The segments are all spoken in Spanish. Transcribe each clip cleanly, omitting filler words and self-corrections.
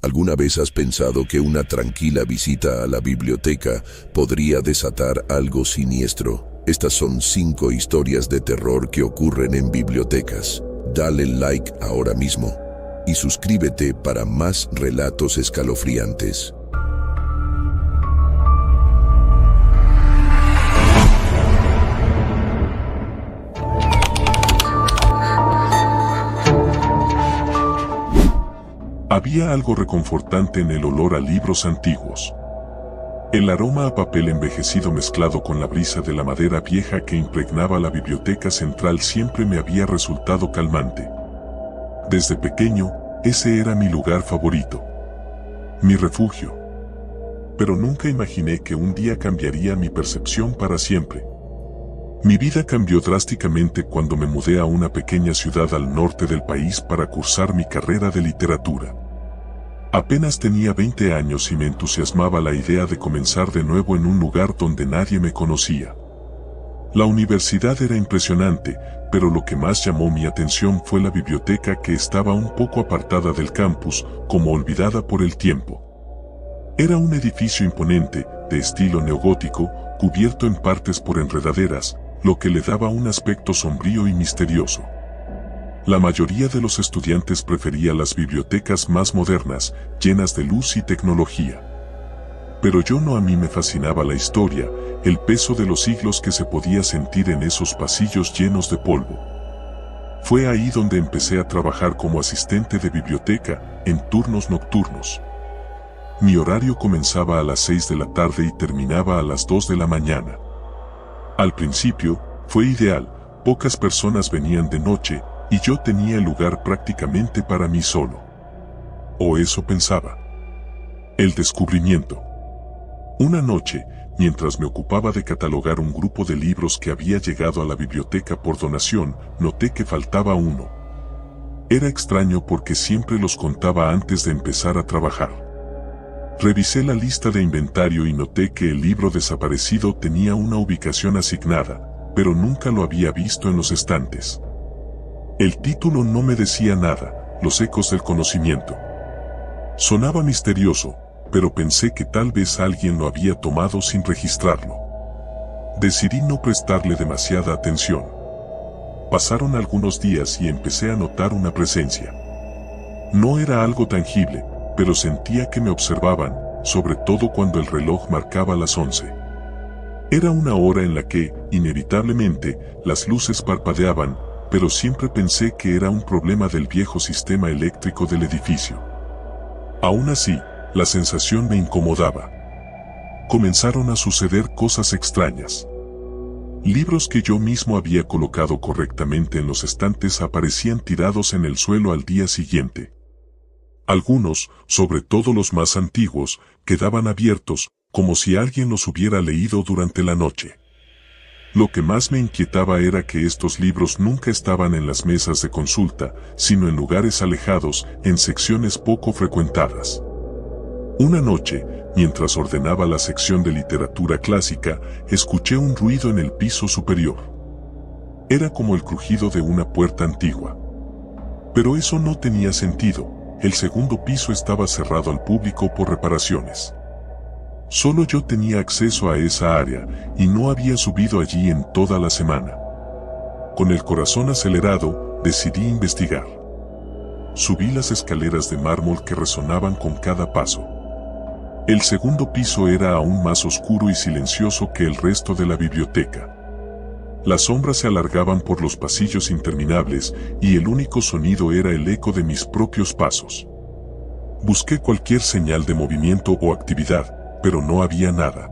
¿Alguna vez has pensado que una tranquila visita a la biblioteca podría desatar algo siniestro? Estas son 5 historias de terror que ocurren en bibliotecas. Dale like ahora mismo y suscríbete para más relatos escalofriantes. Había algo reconfortante en el olor a libros antiguos. El aroma a papel envejecido mezclado con la brisa de la madera vieja que impregnaba la biblioteca central siempre me había resultado calmante. Desde pequeño, ese era mi lugar favorito. Mi refugio. Pero nunca imaginé que un día cambiaría mi percepción para siempre. Mi vida cambió drásticamente cuando me mudé a una pequeña ciudad al norte del país para cursar mi carrera de literatura. Apenas tenía 20 años y me entusiasmaba la idea de comenzar de nuevo en un lugar donde nadie me conocía. La universidad era impresionante, pero lo que más llamó mi atención fue la biblioteca que estaba un poco apartada del campus, como olvidada por el tiempo. Era un edificio imponente, de estilo neogótico, cubierto en partes por enredaderas, lo que le daba un aspecto sombrío y misterioso. La mayoría de los estudiantes prefería las bibliotecas más modernas, llenas de luz y tecnología. Pero a mí me fascinaba la historia, el peso de los siglos que se podía sentir en esos pasillos llenos de polvo. Fue ahí donde empecé a trabajar como asistente de biblioteca, en turnos nocturnos. Mi horario comenzaba a las 6 de la tarde y terminaba a las 2 de la mañana. Al principio, fue ideal, pocas personas venían de noche, y yo tenía el lugar prácticamente para mí solo. O eso pensaba. El descubrimiento. Una noche, mientras me ocupaba de catalogar un grupo de libros que había llegado a la biblioteca por donación, noté que faltaba uno. Era extraño porque siempre los contaba antes de empezar a trabajar. Revisé la lista de inventario y noté que el libro desaparecido tenía una ubicación asignada, pero nunca lo había visto en los estantes. El título no me decía nada, Los ecos del conocimiento. Sonaba misterioso, pero pensé que tal vez alguien lo había tomado sin registrarlo. Decidí no prestarle demasiada atención. Pasaron algunos días y empecé a notar una presencia. No era algo tangible, pero sentía que me observaban, sobre todo cuando el reloj marcaba las 11. Era una hora en la que, inevitablemente, las luces parpadeaban, pero siempre pensé que era un problema del viejo sistema eléctrico del edificio. Aún así, la sensación me incomodaba. Comenzaron a suceder cosas extrañas. Libros que yo mismo había colocado correctamente en los estantes aparecían tirados en el suelo al día siguiente. Algunos, sobre todo los más antiguos, quedaban abiertos, como si alguien los hubiera leído durante la noche. Lo que más me inquietaba era que estos libros nunca estaban en las mesas de consulta, sino en lugares alejados, en secciones poco frecuentadas. Una noche, mientras ordenaba la sección de literatura clásica, escuché un ruido en el piso superior. Era como el crujido de una puerta antigua. Pero eso no tenía sentido, el segundo piso estaba cerrado al público por reparaciones. Solo yo tenía acceso a esa área, y no había subido allí en toda la semana. Con el corazón acelerado, decidí investigar. Subí las escaleras de mármol que resonaban con cada paso. El segundo piso era aún más oscuro y silencioso que el resto de la biblioteca. Las sombras se alargaban por los pasillos interminables, y el único sonido era el eco de mis propios pasos. Busqué cualquier señal de movimiento o actividad, pero no había nada.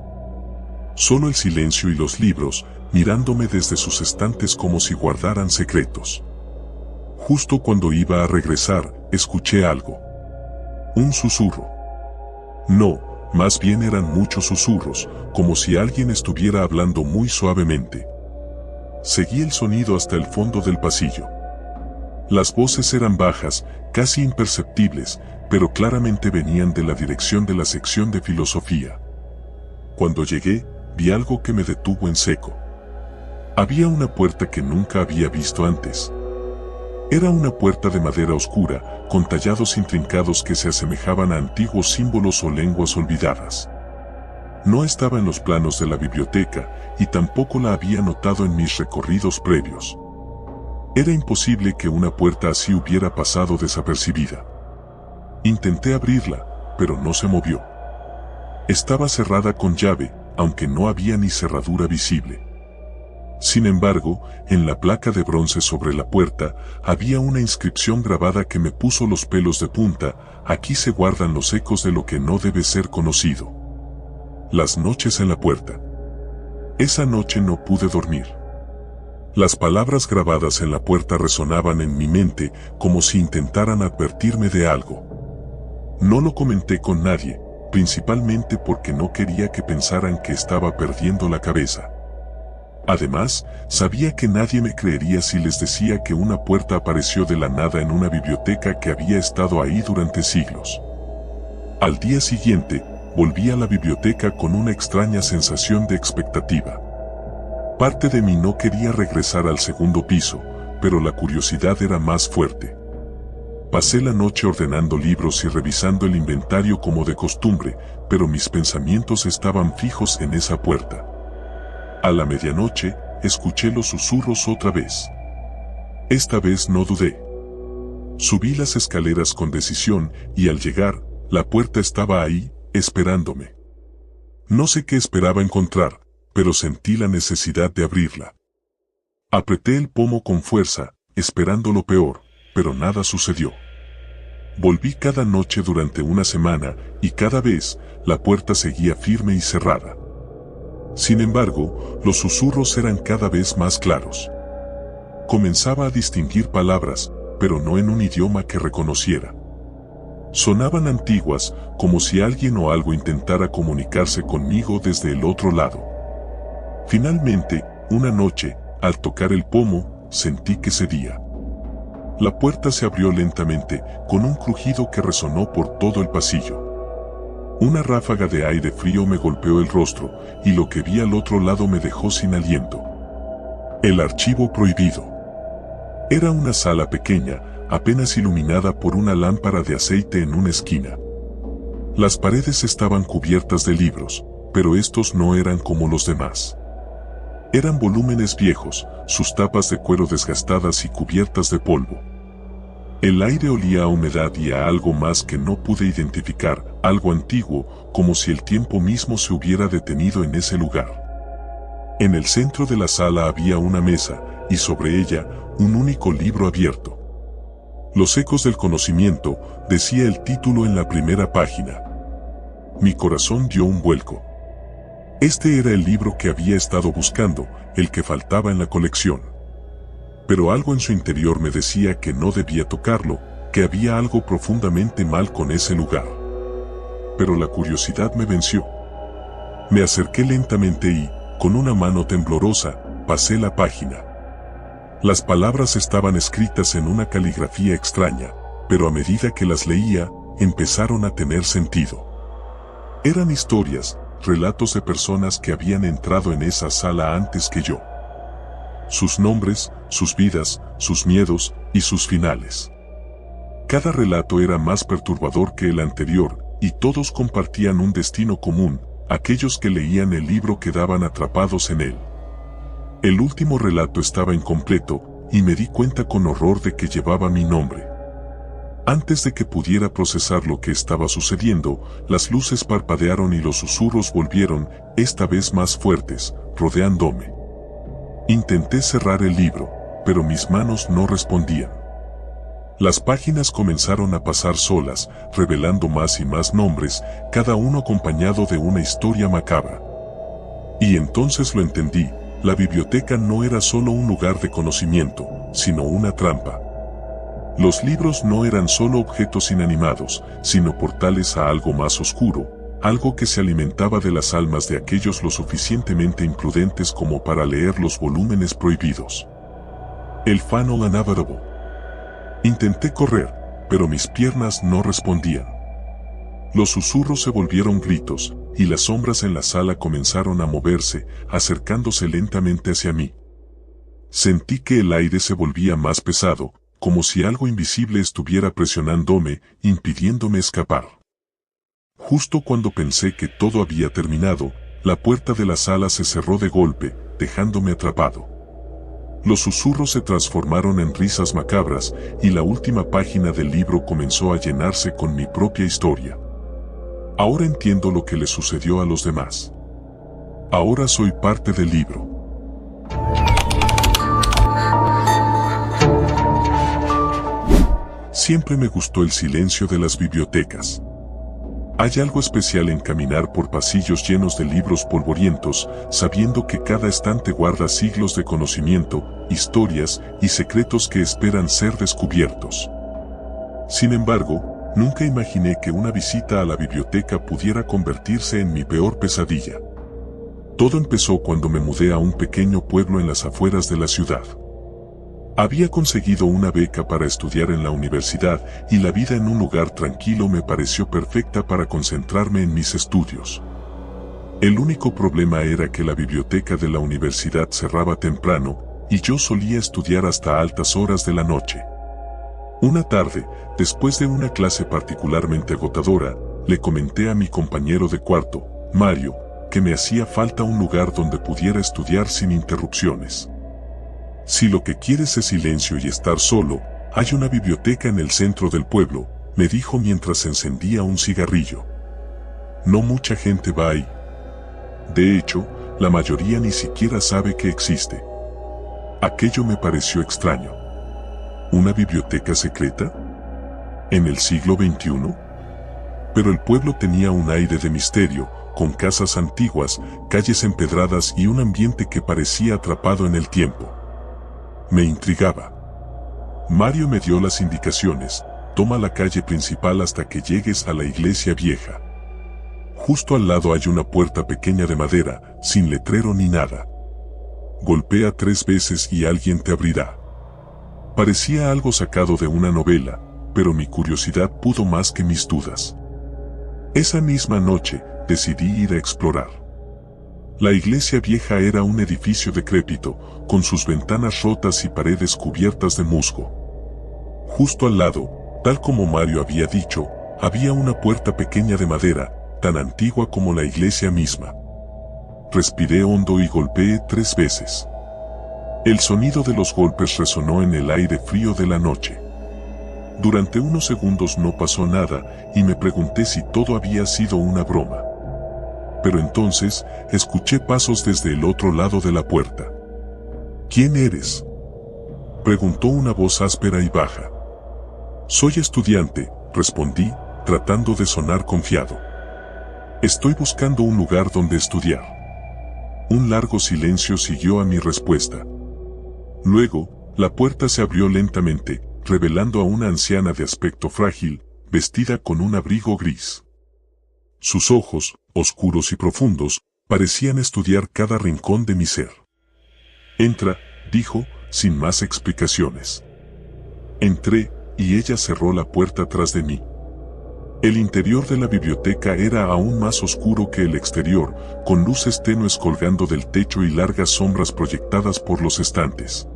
Solo el silencio y los libros, mirándome desde sus estantes como si guardaran secretos. Justo cuando iba a regresar, escuché algo. Un susurro. No, más bien eran muchos susurros, como si alguien estuviera hablando muy suavemente. Seguí el sonido hasta el fondo del pasillo. Las voces eran bajas, casi imperceptibles, pero claramente venían de la dirección de la sección de filosofía. Cuando llegué, vi algo que me detuvo en seco. Había una puerta que nunca había visto antes. Era una puerta de madera oscura, con tallados intrincados que se asemejaban a antiguos símbolos o lenguas olvidadas. No estaba en los planos de la biblioteca y tampoco la había notado en mis recorridos previos. Era imposible que una puerta así hubiera pasado desapercibida. Intenté abrirla, pero no se movió. Estaba cerrada con llave, aunque no había ni cerradura visible. Sin embargo, en la placa de bronce sobre la puerta había una inscripción grabada que me puso los pelos de punta: aquí se guardan los ecos de lo que no debe ser conocido. Las noches en la puerta. Esa noche no pude dormir. Las palabras grabadas en la puerta resonaban en mi mente como si intentaran advertirme de algo. No lo comenté con nadie, principalmente porque no quería que pensaran que estaba perdiendo la cabeza. Además, sabía que nadie me creería si les decía que una puerta apareció de la nada en una biblioteca que había estado ahí durante siglos. Al día siguiente, volví a la biblioteca con una extraña sensación de expectativa. Parte de mí no quería regresar al segundo piso, pero la curiosidad era más fuerte. Pasé la noche ordenando libros y revisando el inventario como de costumbre, pero mis pensamientos estaban fijos en esa puerta. A la medianoche, escuché los susurros otra vez. Esta vez no dudé. Subí las escaleras con decisión y al llegar, la puerta estaba ahí, esperándome. No sé qué esperaba encontrar, pero sentí la necesidad de abrirla. Apreté el pomo con fuerza, esperando lo peor, pero nada sucedió. Volví cada noche durante una semana y cada vez, la puerta seguía firme y cerrada. Sin embargo, los susurros eran cada vez más claros. Comenzaba a distinguir palabras, pero no en un idioma que reconociera. Sonaban antiguas, como si alguien o algo intentara comunicarse conmigo desde el otro lado. Finalmente, una noche, al tocar el pomo, sentí que cedía. La puerta se abrió lentamente, con un crujido que resonó por todo el pasillo. Una ráfaga de aire frío me golpeó el rostro, y lo que vi al otro lado me dejó sin aliento. El archivo prohibido. Era una sala pequeña, apenas iluminada por una lámpara de aceite en una esquina. Las paredes estaban cubiertas de libros, pero estos no eran como los demás. Eran volúmenes viejos, sus tapas de cuero desgastadas y cubiertas de polvo. El aire olía a humedad y a algo más que no pude identificar, algo antiguo, como si el tiempo mismo se hubiera detenido en ese lugar. En el centro de la sala había una mesa, y sobre ella, un único libro abierto. Los ecos del conocimiento, decía el título en la primera página. Mi corazón dio un vuelco. Este era el libro que había estado buscando, el que faltaba en la colección. Pero algo en su interior me decía que no debía tocarlo, que había algo profundamente mal con ese lugar. Pero la curiosidad me venció. Me acerqué lentamente y, con una mano temblorosa, pasé la página. Las palabras estaban escritas en una caligrafía extraña, pero a medida que las leía, empezaron a tener sentido. Eran historias, relatos de personas que habían entrado en esa sala antes que yo. Sus nombres, sus vidas, sus miedos y sus finales. Cada relato era más perturbador que el anterior, y todos compartían un destino común: aquellos que leían el libro quedaban atrapados en él. El último relato estaba incompleto, y me di cuenta con horror de que llevaba mi nombre. Antes de que pudiera procesar lo que estaba sucediendo, las luces parpadearon y los susurros volvieron, esta vez más fuertes, rodeándome. Intenté cerrar el libro, pero mis manos no respondían. Las páginas comenzaron a pasar solas, revelando más y más nombres, cada uno acompañado de una historia macabra. Y entonces lo entendí: la biblioteca no era solo un lugar de conocimiento, sino una trampa. Los libros no eran solo objetos inanimados, sino portales a algo más oscuro, algo que se alimentaba de las almas de aquellos lo suficientemente imprudentes como para leer los volúmenes prohibidos. El Fano Unavoidable. Intenté correr, pero mis piernas no respondían. Los susurros se volvieron gritos, y las sombras en la sala comenzaron a moverse, acercándose lentamente hacia mí. Sentí que el aire se volvía más pesado, como si algo invisible estuviera presionándome, impidiéndome escapar. Justo cuando pensé que todo había terminado, la puerta de la sala se cerró de golpe, dejándome atrapado. Los susurros se transformaron en risas macabras, y la última página del libro comenzó a llenarse con mi propia historia. Ahora entiendo lo que le sucedió a los demás. Ahora soy parte del libro. Siempre me gustó el silencio de las bibliotecas. Hay algo especial en caminar por pasillos llenos de libros polvorientos, sabiendo que cada estante guarda siglos de conocimiento, historias y secretos que esperan ser descubiertos. Sin embargo, nunca imaginé que una visita a la biblioteca pudiera convertirse en mi peor pesadilla. Todo empezó cuando me mudé a un pequeño pueblo en las afueras de la ciudad. Había conseguido una beca para estudiar en la universidad y la vida en un lugar tranquilo me pareció perfecta para concentrarme en mis estudios. El único problema era que la biblioteca de la universidad cerraba temprano y yo solía estudiar hasta altas horas de la noche. Una tarde, después de una clase particularmente agotadora, le comenté a mi compañero de cuarto, Mario, que me hacía falta un lugar donde pudiera estudiar sin interrupciones. Si lo que quieres es silencio y estar solo, hay una biblioteca en el centro del pueblo, me dijo mientras encendía un cigarrillo. No mucha gente va ahí. De hecho, la mayoría ni siquiera sabe que existe. Aquello me pareció extraño. ¿Una biblioteca secreta? ¿En el siglo XXI? Pero el pueblo tenía un aire de misterio, con casas antiguas, calles empedradas y un ambiente que parecía atrapado en el tiempo. Me intrigaba. Mario me dio las indicaciones: toma la calle principal hasta que llegues a la iglesia vieja. Justo al lado hay una puerta pequeña de madera, sin letrero ni nada. Golpea 3 veces y alguien te abrirá. Parecía algo sacado de una novela, pero mi curiosidad pudo más que mis dudas. Esa misma noche, decidí ir a explorar. La iglesia vieja era un edificio decrépito, con sus ventanas rotas y paredes cubiertas de musgo. Justo al lado, tal como Mario había dicho, había una puerta pequeña de madera, tan antigua como la iglesia misma. Respiré hondo y golpeé 3 veces. El sonido de los golpes resonó en el aire frío de la noche. Durante unos segundos no pasó nada, y me pregunté si todo había sido una broma. Pero entonces, escuché pasos desde el otro lado de la puerta. ¿Quién eres?, preguntó una voz áspera y baja. Soy estudiante, respondí, tratando de sonar confiado. Estoy buscando un lugar donde estudiar. Un largo silencio siguió a mi respuesta. Luego, la puerta se abrió lentamente, revelando a una anciana de aspecto frágil, vestida con un abrigo gris. Sus ojos, oscuros y profundos, parecían estudiar cada rincón de mi ser. Entra, dijo, sin más explicaciones. Entré, y ella cerró la puerta tras de mí. El interior de la biblioteca era aún más oscuro que el exterior, con luces tenues colgando del techo y largas sombras proyectadas por los estantes.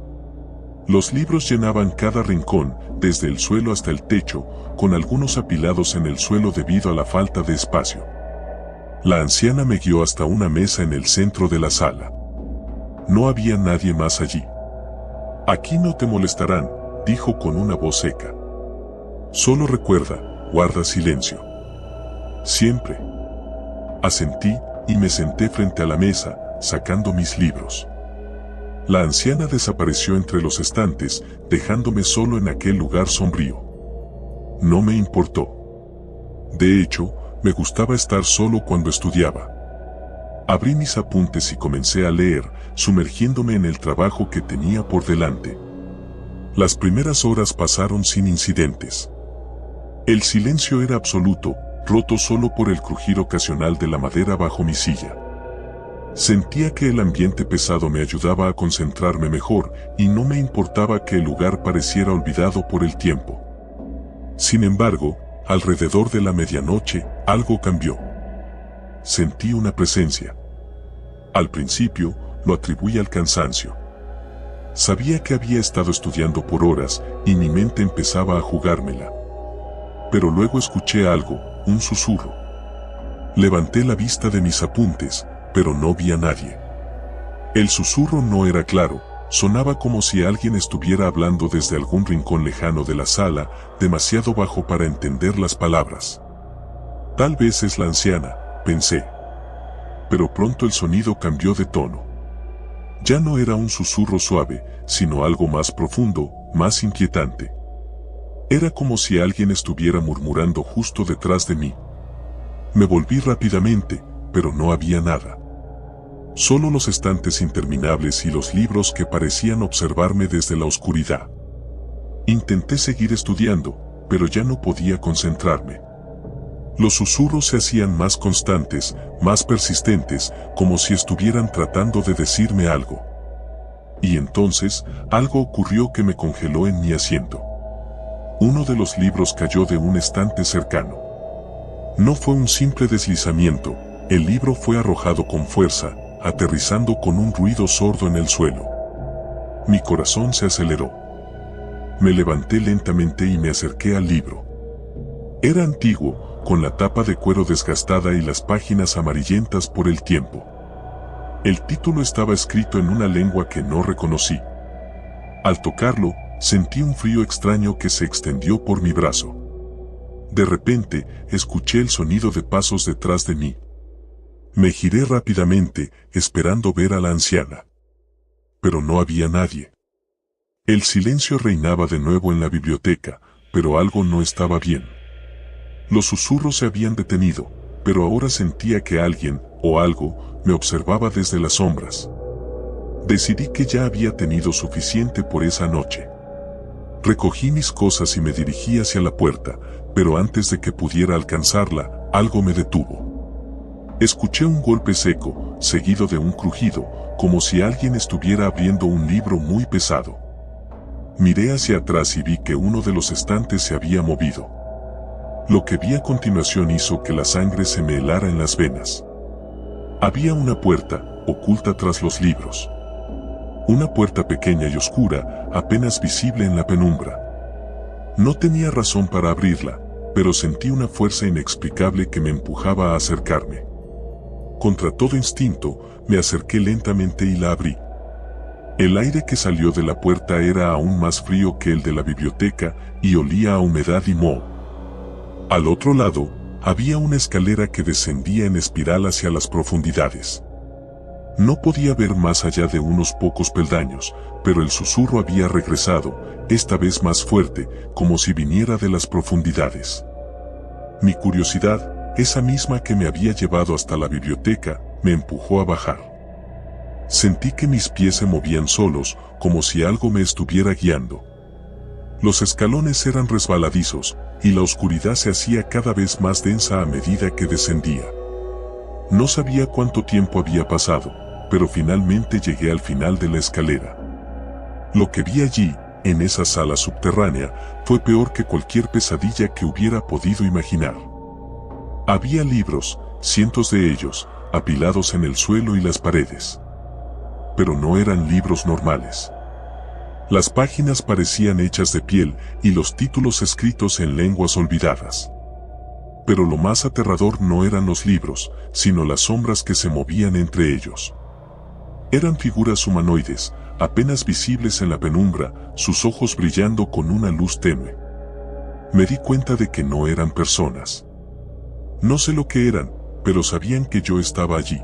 Los libros llenaban cada rincón, desde el suelo hasta el techo, con algunos apilados en el suelo debido a la falta de espacio. La anciana me guió hasta una mesa en el centro de la sala. No había nadie más allí. Aquí no te molestarán, dijo con una voz seca. Solo recuerda, guarda silencio. Siempre. Asentí, y me senté frente a la mesa, sacando mis libros. La anciana desapareció entre los estantes, dejándome solo en aquel lugar sombrío. No me importó. De hecho, me gustaba estar solo cuando estudiaba. Abrí mis apuntes y comencé a leer, sumergiéndome en el trabajo que tenía por delante. Las primeras horas pasaron sin incidentes. El silencio era absoluto, roto solo por el crujir ocasional de la madera bajo mi silla. Sentía que el ambiente pesado me ayudaba a concentrarme mejor, y no me importaba que el lugar pareciera olvidado por el tiempo. Sin embargo, alrededor de la medianoche, algo cambió. Sentí una presencia. Al principio, lo atribuí al cansancio. Sabía que había estado estudiando por horas y mi mente empezaba a jugármela. Pero luego escuché algo, un susurro. Levanté la vista de mis apuntes, pero no vi a nadie. El susurro no era claro, sonaba como si alguien estuviera hablando desde algún rincón lejano de la sala, demasiado bajo para entender las palabras. Tal vez es la anciana, pensé. Pero pronto el sonido cambió de tono. Ya no era un susurro suave, sino algo más profundo, más inquietante. Era como si alguien estuviera murmurando justo detrás de mí. Me volví rápidamente, pero no había nada. Solo los estantes interminables y los libros que parecían observarme desde la oscuridad. Intenté seguir estudiando, pero ya no podía concentrarme. Los susurros se hacían más constantes, más persistentes, como si estuvieran tratando de decirme algo. Y entonces, algo ocurrió que me congeló en mi asiento. Uno de los libros cayó de un estante cercano. No fue un simple deslizamiento, el libro fue arrojado con fuerza, aterrizando con un ruido sordo en el suelo. Mi corazón se aceleró. Me levanté lentamente y me acerqué al libro. Era antiguo, con la tapa de cuero desgastada y las páginas amarillentas por el tiempo. El título estaba escrito en una lengua que no reconocí. Al tocarlo, sentí un frío extraño que se extendió por mi brazo. De repente, escuché el sonido de pasos detrás de mí. Me giré rápidamente, esperando ver a la anciana. Pero no había nadie. El silencio reinaba de nuevo en la biblioteca, pero algo no estaba bien. Los susurros se habían detenido, pero ahora sentía que alguien, o algo, me observaba desde las sombras. Decidí que ya había tenido suficiente por esa noche. Recogí mis cosas y me dirigí hacia la puerta, pero antes de que pudiera alcanzarla, algo me detuvo. Escuché un golpe seco, seguido de un crujido, como si alguien estuviera abriendo un libro muy pesado. Miré hacia atrás y vi que uno de los estantes se había movido. Lo que vi a continuación hizo que la sangre se me helara en las venas. Había una puerta, oculta tras los libros. Una puerta pequeña y oscura, apenas visible en la penumbra. No tenía razón para abrirla, pero sentí una fuerza inexplicable que me empujaba a acercarme. Contra todo instinto, me acerqué lentamente y la abrí. El aire que salió de la puerta era aún más frío que el de la biblioteca y olía a humedad y moho. Al otro lado, había una escalera que descendía en espiral hacia las profundidades. No podía ver más allá de unos pocos peldaños, pero el susurro había regresado, esta vez más fuerte, como si viniera de las profundidades. Mi curiosidad, esa misma que me había llevado hasta la biblioteca, me empujó a bajar. Sentí que mis pies se movían solos, como si algo me estuviera guiando. Los escalones eran resbaladizos, y la oscuridad se hacía cada vez más densa a medida que descendía. No sabía cuánto tiempo había pasado, pero finalmente llegué al final de la escalera. Lo que vi allí, en esa sala subterránea, fue peor que cualquier pesadilla que hubiera podido imaginar. Había libros, cientos de ellos, apilados en el suelo y las paredes. Pero no eran libros normales. Las páginas parecían hechas de piel y los títulos escritos en lenguas olvidadas. Pero lo más aterrador no eran los libros, sino las sombras que se movían entre ellos. Eran figuras humanoides, apenas visibles en la penumbra, sus ojos brillando con una luz tenue. Me di cuenta de que no eran personas. No sé lo que eran, pero sabían que yo estaba allí.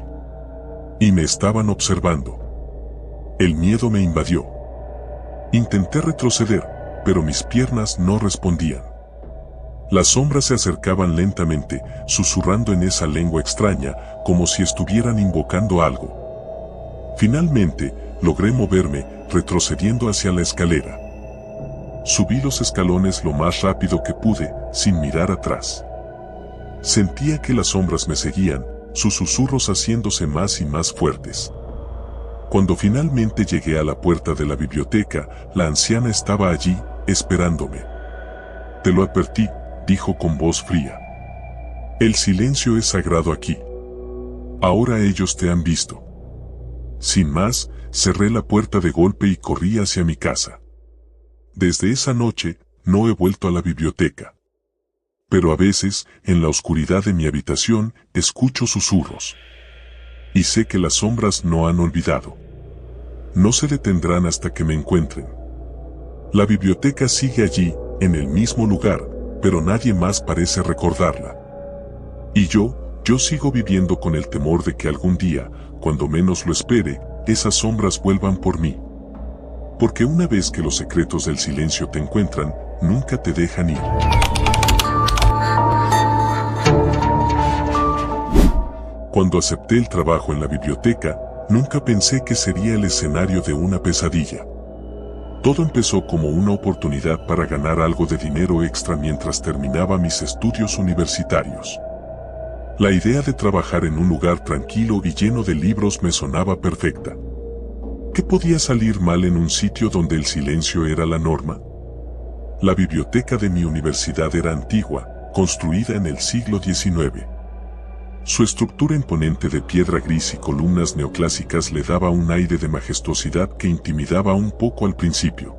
Y me estaban observando. El miedo me invadió. Intenté retroceder, pero mis piernas no respondían. Las sombras se acercaban lentamente, susurrando en esa lengua extraña, como si estuvieran invocando algo. Finalmente, logré moverme, retrocediendo hacia la escalera. Subí los escalones lo más rápido que pude, sin mirar atrás. Sentía que las sombras me seguían, sus susurros haciéndose más y más fuertes. Cuando finalmente llegué a la puerta de la biblioteca, la anciana estaba allí, esperándome. «Te lo advertí», dijo con voz fría. «El silencio es sagrado aquí. Ahora ellos te han visto». Sin más, cerré la puerta de golpe y corrí hacia mi casa. Desde esa noche, no he vuelto a la biblioteca. Pero a veces, en la oscuridad de mi habitación, escucho susurros. Y sé que las sombras no han olvidado. No se detendrán hasta que me encuentren. La biblioteca sigue allí, en el mismo lugar, pero nadie más parece recordarla. Y yo sigo viviendo con el temor de que algún día, cuando menos lo espere, esas sombras vuelvan por mí. Porque una vez que los secretos del silencio te encuentran, nunca te dejan ir. Cuando acepté el trabajo en la biblioteca, nunca pensé que sería el escenario de una pesadilla. Todo empezó como una oportunidad para ganar algo de dinero extra mientras terminaba mis estudios universitarios. La idea de trabajar en un lugar tranquilo y lleno de libros me sonaba perfecta. ¿Qué podía salir mal en un sitio donde el silencio era la norma? La biblioteca de mi universidad era antigua, construida en el siglo XIX. Su estructura imponente de piedra gris y columnas neoclásicas le daba un aire de majestuosidad que intimidaba un poco al principio.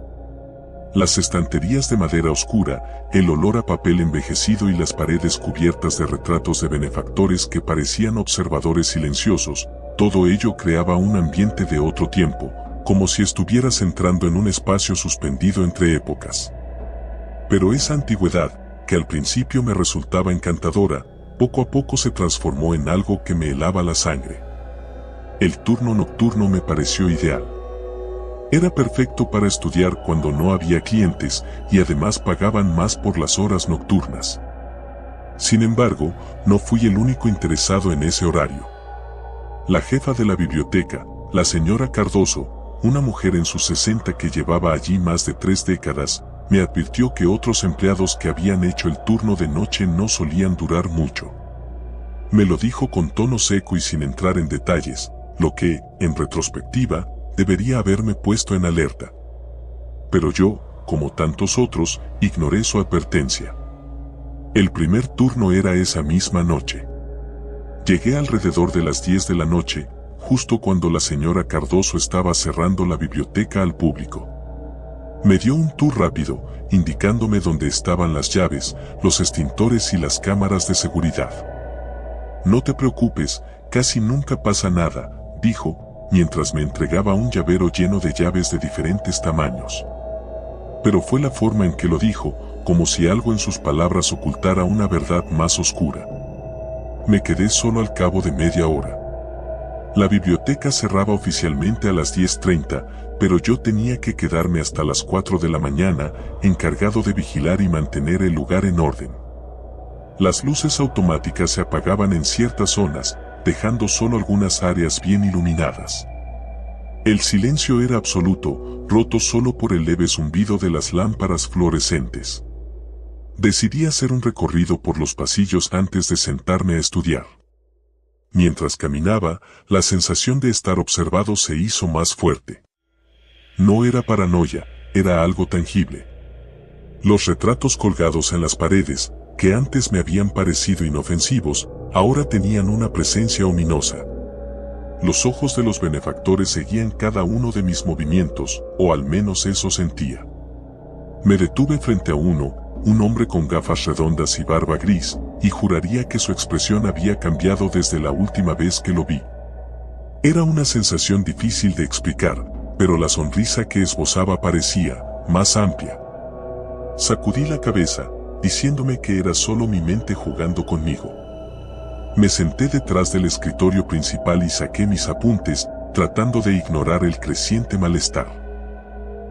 Las estanterías de madera oscura, el olor a papel envejecido y las paredes cubiertas de retratos de benefactores que parecían observadores silenciosos, todo ello creaba un ambiente de otro tiempo, como si estuvieras entrando en un espacio suspendido entre épocas. Pero esa antigüedad, que al principio me resultaba encantadora, poco a poco se transformó en algo que me helaba la sangre. El turno nocturno me pareció ideal. Era perfecto para estudiar cuando no había clientes y además pagaban más por las horas nocturnas. Sin embargo, no fui el único interesado en ese horario. La jefa de la biblioteca, la señora Cardoso, una mujer en sus 60 que llevaba allí más de 3 décadas, me advirtió que otros empleados que habían hecho el turno de noche no solían durar mucho. Me lo dijo con tono seco y sin entrar en detalles, lo que, en retrospectiva, debería haberme puesto en alerta. Pero yo, como tantos otros, ignoré su advertencia. El primer turno era esa misma noche. Llegué alrededor de las 10 de la noche, justo cuando la señora Cardoso estaba cerrando la biblioteca al público. Me dio un tour rápido, indicándome dónde estaban las llaves, los extintores y las cámaras de seguridad. No te preocupes, casi nunca pasa nada, dijo, mientras me entregaba un llavero lleno de llaves de diferentes tamaños. Pero fue la forma en que lo dijo, como si algo en sus palabras ocultara una verdad más oscura. Me quedé solo al cabo de media hora. La biblioteca cerraba oficialmente a las 10:30, pero yo tenía que quedarme hasta las 4 de la mañana, encargado de vigilar y mantener el lugar en orden. Las luces automáticas se apagaban en ciertas zonas, dejando solo algunas áreas bien iluminadas. El silencio era absoluto, roto solo por el leve zumbido de las lámparas fluorescentes. Decidí hacer un recorrido por los pasillos antes de sentarme a estudiar. Mientras caminaba, la sensación de estar observado se hizo más fuerte. No era paranoia, era algo tangible. Los retratos colgados en las paredes, que antes me habían parecido inofensivos, ahora tenían una presencia ominosa. Los ojos de los benefactores seguían cada uno de mis movimientos, o al menos eso sentía. Me detuve frente a uno, un hombre con gafas redondas y barba gris, y juraría que su expresión había cambiado desde la última vez que lo vi. Era una sensación difícil de explicar, pero la sonrisa que esbozaba parecía más amplia. Sacudí la cabeza, diciéndome que era solo mi mente jugando conmigo. Me senté detrás del escritorio principal y saqué mis apuntes, tratando de ignorar el creciente malestar.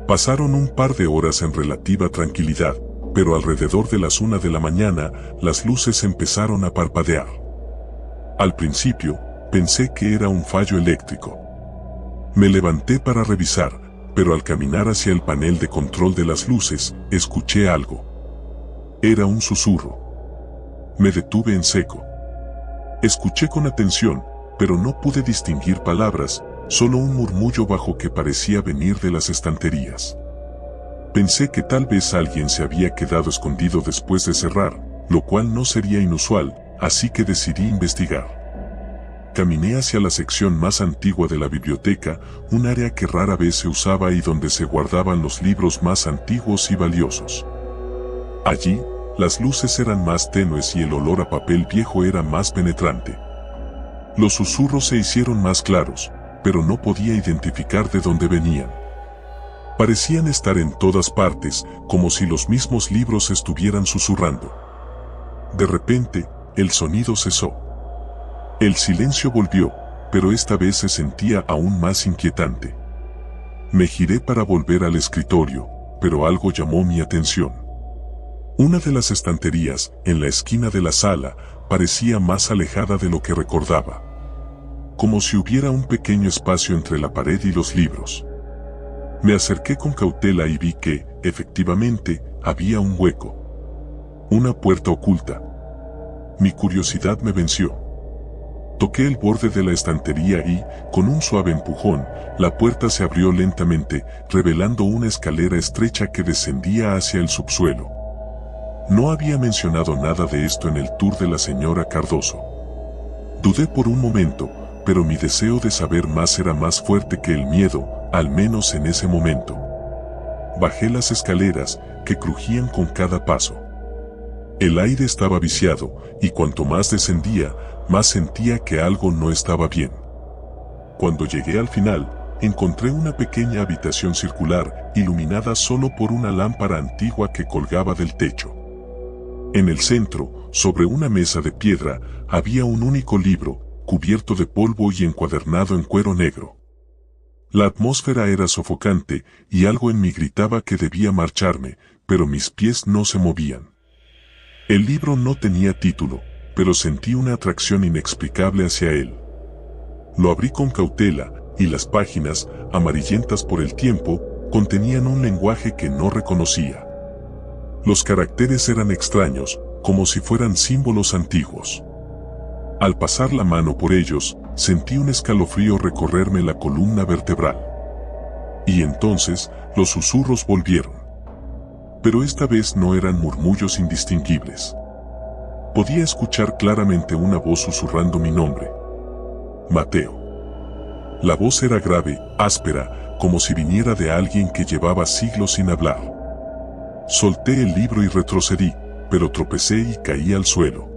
Pasaron un par de horas en relativa tranquilidad, pero alrededor de las 1 de la mañana, las luces empezaron a parpadear. Al principio, pensé que era un fallo eléctrico. Me levanté para revisar, pero al caminar hacia el panel de control de las luces, escuché algo. Era un susurro. Me detuve en seco. Escuché con atención, pero no pude distinguir palabras, solo un murmullo bajo que parecía venir de las estanterías. Pensé que tal vez alguien se había quedado escondido después de cerrar, lo cual no sería inusual, así que decidí investigar. Caminé hacia la sección más antigua de la biblioteca, un área que rara vez se usaba y donde se guardaban los libros más antiguos y valiosos. Allí, las luces eran más tenues y el olor a papel viejo era más penetrante. Los susurros se hicieron más claros, pero no podía identificar de dónde venían. Parecían estar en todas partes, como si los mismos libros estuvieran susurrando. De repente, el sonido cesó. El silencio volvió, pero esta vez se sentía aún más inquietante. Me giré para volver al escritorio, pero algo llamó mi atención. Una de las estanterías, en la esquina de la sala, parecía más alejada de lo que recordaba. Como si hubiera un pequeño espacio entre la pared y los libros. Me acerqué con cautela y vi que, efectivamente, había un hueco. Una puerta oculta. Mi curiosidad me venció. Toqué el borde de la estantería y, con un suave empujón, la puerta se abrió lentamente, revelando una escalera estrecha que descendía hacia el subsuelo. No había mencionado nada de esto en el tour de la señora Cardoso. Dudé por un momento, pero mi deseo de saber más era más fuerte que el miedo, al menos en ese momento. Bajé las escaleras, que crujían con cada paso. El aire estaba viciado, y cuanto más descendía, más sentía que algo no estaba bien. Cuando llegué al final, encontré una pequeña habitación circular, iluminada solo por una lámpara antigua que colgaba del techo. En el centro, sobre una mesa de piedra, había un único libro, cubierto de polvo y encuadernado en cuero negro. La atmósfera era sofocante, y algo en mí gritaba que debía marcharme, pero mis pies no se movían. El libro no tenía título, pero sentí una atracción inexplicable hacia él. Lo abrí con cautela, y las páginas, amarillentas por el tiempo, contenían un lenguaje que no reconocía. Los caracteres eran extraños, como si fueran símbolos antiguos. Al pasar la mano por ellos, sentí un escalofrío recorrerme la columna vertebral. Y entonces, los susurros volvieron. Pero esta vez no eran murmullos indistinguibles. Podía escuchar claramente una voz susurrando mi nombre. Mateo. La voz era grave, áspera, como si viniera de alguien que llevaba siglos sin hablar. Solté el libro y retrocedí, pero tropecé y caí al suelo.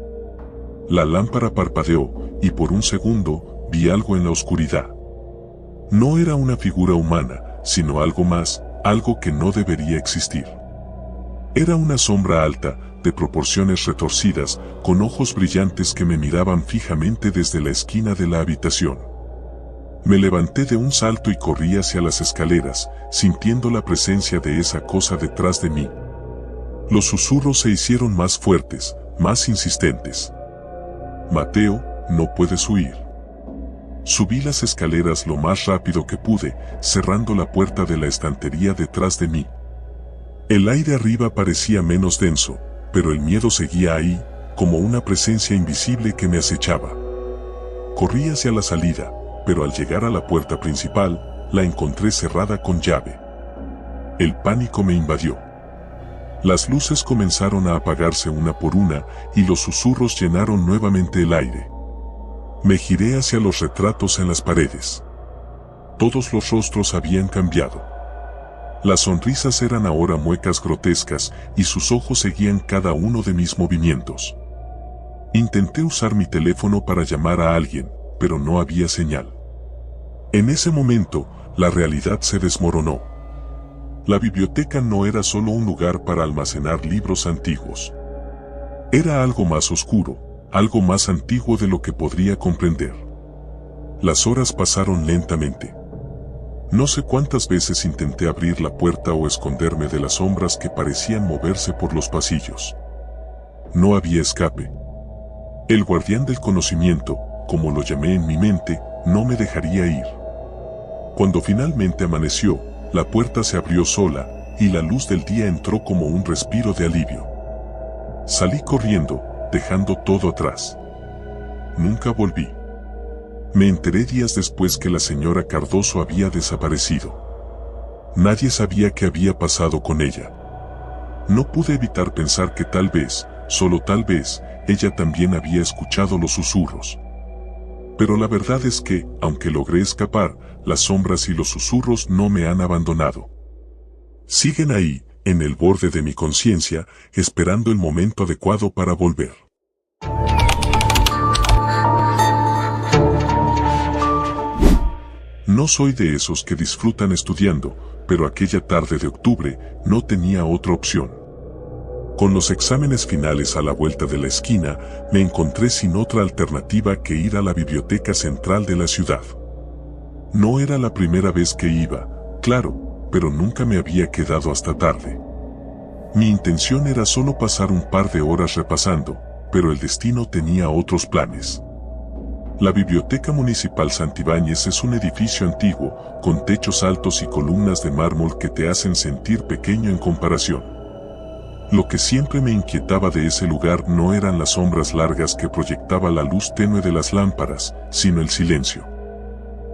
La lámpara parpadeó, y por un segundo, vi algo en la oscuridad. No era una figura humana, sino algo más, algo que no debería existir. Era una sombra alta, de proporciones retorcidas, con ojos brillantes que me miraban fijamente desde la esquina de la habitación. Me levanté de un salto y corrí hacia las escaleras, sintiendo la presencia de esa cosa detrás de mí. Los susurros se hicieron más fuertes, más insistentes. Mateo, no puedes huir. Subí las escaleras lo más rápido que pude, cerrando la puerta de la estantería detrás de mí. El aire arriba parecía menos denso, pero el miedo seguía ahí, como una presencia invisible que me acechaba. Corrí hacia la salida, pero al llegar a la puerta principal, la encontré cerrada con llave. El pánico me invadió. Las luces comenzaron a apagarse una por una, y los susurros llenaron nuevamente el aire. Me giré hacia los retratos en las paredes. Todos los rostros habían cambiado. Las sonrisas eran ahora muecas grotescas, y sus ojos seguían cada uno de mis movimientos. Intenté usar mi teléfono para llamar a alguien, pero no había señal. En ese momento, la realidad se desmoronó. La biblioteca no era solo un lugar para almacenar libros antiguos. Era algo más oscuro, algo más antiguo de lo que podría comprender. Las horas pasaron lentamente. No sé cuántas veces intenté abrir la puerta o esconderme de las sombras que parecían moverse por los pasillos. No había escape. El guardián del conocimiento, como lo llamé en mi mente, no me dejaría ir. Cuando finalmente amaneció, la puerta se abrió sola, y la luz del día entró como un respiro de alivio. Salí corriendo, dejando todo atrás. Nunca volví. Me enteré días después que la señora Cardoso había desaparecido. Nadie sabía qué había pasado con ella. No pude evitar pensar que tal vez, solo tal vez, ella también había escuchado los susurros. Pero la verdad es que, aunque logré escapar, las sombras y los susurros no me han abandonado. Siguen ahí, en el borde de mi conciencia, esperando el momento adecuado para volver. No soy de esos que disfrutan estudiando, pero aquella tarde de octubre no tenía otra opción. Con los exámenes finales a la vuelta de la esquina, me encontré sin otra alternativa que ir a la biblioteca central de la ciudad. No era la primera vez que iba, claro, pero nunca me había quedado hasta tarde. Mi intención era solo pasar un par de horas repasando, pero el destino tenía otros planes. La Biblioteca Municipal Santibáñez es un edificio antiguo, con techos altos y columnas de mármol que te hacen sentir pequeño en comparación. Lo que siempre me inquietaba de ese lugar no eran las sombras largas que proyectaba la luz tenue de las lámparas, sino el silencio.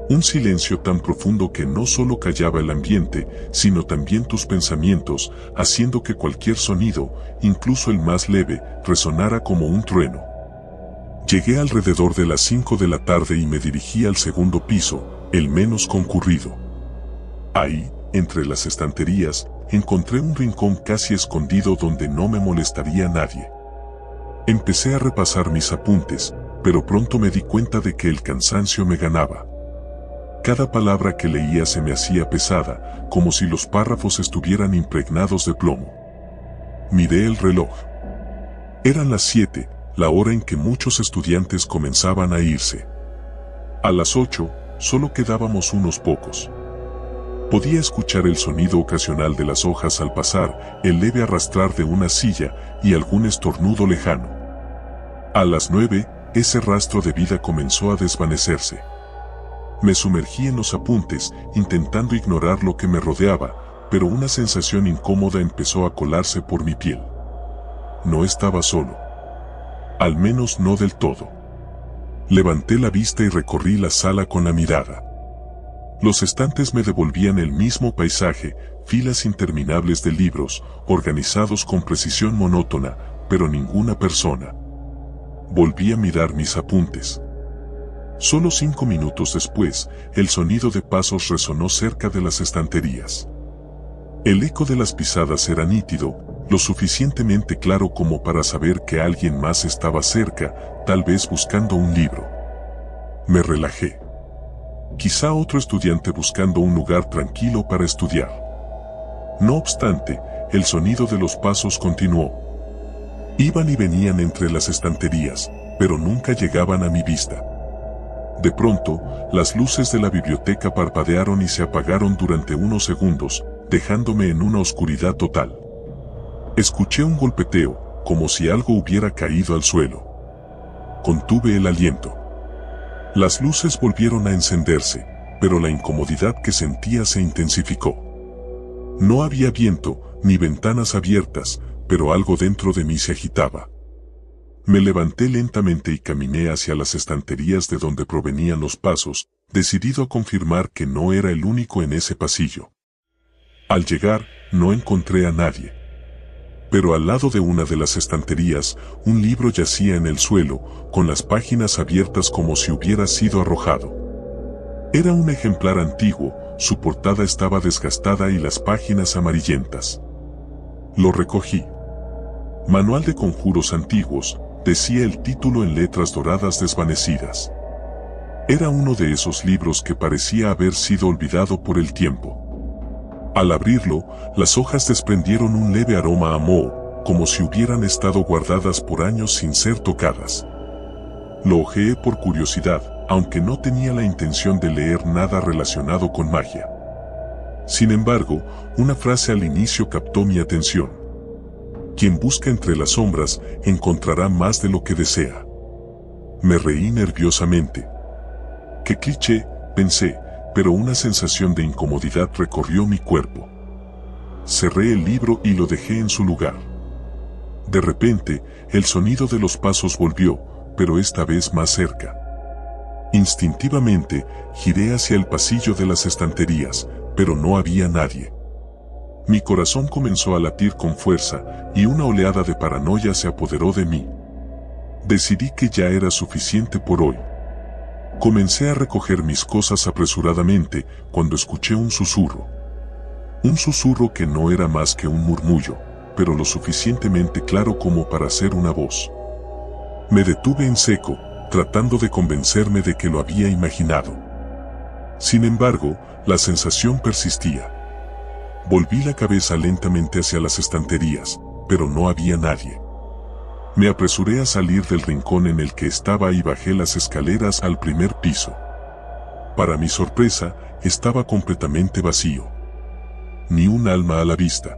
Un silencio tan profundo que no solo callaba el ambiente, sino también tus pensamientos, haciendo que cualquier sonido, incluso el más leve, resonara como un trueno. Llegué alrededor de las 5 de la tarde y me dirigí al segundo piso, el menos concurrido. Ahí, entre las estanterías, encontré un rincón casi escondido donde no me molestaría nadie. Empecé a repasar mis apuntes, pero pronto me di cuenta de que el cansancio me ganaba. Cada palabra que leía se me hacía pesada, como si los párrafos estuvieran impregnados de plomo. Miré el reloj. Eran las 7, la hora en que muchos estudiantes comenzaban a irse. A las 8, solo quedábamos unos pocos. Podía escuchar el sonido ocasional de las hojas al pasar, el leve arrastrar de una silla y algún estornudo lejano. A las 9, ese rastro de vida comenzó a desvanecerse. Me sumergí en los apuntes, intentando ignorar lo que me rodeaba, pero una sensación incómoda empezó a colarse por mi piel. No estaba solo. Al menos no del todo. Levanté la vista y recorrí la sala con la mirada. Los estantes me devolvían el mismo paisaje, filas interminables de libros, organizados con precisión monótona, pero ninguna persona. Volví a mirar mis apuntes. Solo 5 minutos después, el sonido de pasos resonó cerca de las estanterías. El eco de las pisadas era nítido, lo suficientemente claro como para saber que alguien más estaba cerca, tal vez buscando un libro. Me relajé. Quizá otro estudiante buscando un lugar tranquilo para estudiar. No obstante, el sonido de los pasos continuó. Iban y venían entre las estanterías, pero nunca llegaban a mi vista. De pronto, las luces de la biblioteca parpadearon y se apagaron durante unos segundos, dejándome en una oscuridad total. Escuché un golpeteo, como si algo hubiera caído al suelo. Contuve el aliento. Las luces volvieron a encenderse, pero la incomodidad que sentía se intensificó. No había viento, ni ventanas abiertas, pero algo dentro de mí se agitaba. Me levanté lentamente y caminé hacia las estanterías de donde provenían los pasos, decidido a confirmar que no era el único en ese pasillo. Al llegar, no encontré a nadie. Pero al lado de una de las estanterías, un libro yacía en el suelo, con las páginas abiertas como si hubiera sido arrojado. Era un ejemplar antiguo, su portada estaba desgastada y las páginas amarillentas. Lo recogí. Manual de conjuros antiguos, decía el título en letras doradas desvanecidas. Era uno de esos libros que parecía haber sido olvidado por el tiempo. Al abrirlo, las hojas desprendieron un leve aroma a moho, como si hubieran estado guardadas por años sin ser tocadas. Lo hojeé por curiosidad, aunque no tenía la intención de leer nada relacionado con magia. Sin embargo, una frase al inicio captó mi atención. Quien busca entre las sombras, encontrará más de lo que desea. Me reí nerviosamente. Qué cliché, pensé, pero una sensación de incomodidad recorrió mi cuerpo. Cerré el libro y lo dejé en su lugar. De repente, el sonido de los pasos volvió, pero esta vez más cerca. Instintivamente, giré hacia el pasillo de las estanterías, pero no había nadie. Mi corazón comenzó a latir con fuerza, y una oleada de paranoia se apoderó de mí. Decidí que ya era suficiente por hoy. Comencé a recoger mis cosas apresuradamente cuando escuché un susurro. Un susurro que no era más que un murmullo, pero lo suficientemente claro como para ser una voz. Me detuve en seco, tratando de convencerme de que lo había imaginado. Sin embargo, la sensación persistía. Volví la cabeza lentamente hacia las estanterías, pero no había nadie. Me apresuré a salir del rincón en el que estaba y bajé las escaleras al primer piso. Para mi sorpresa, estaba completamente vacío. Ni un alma a la vista.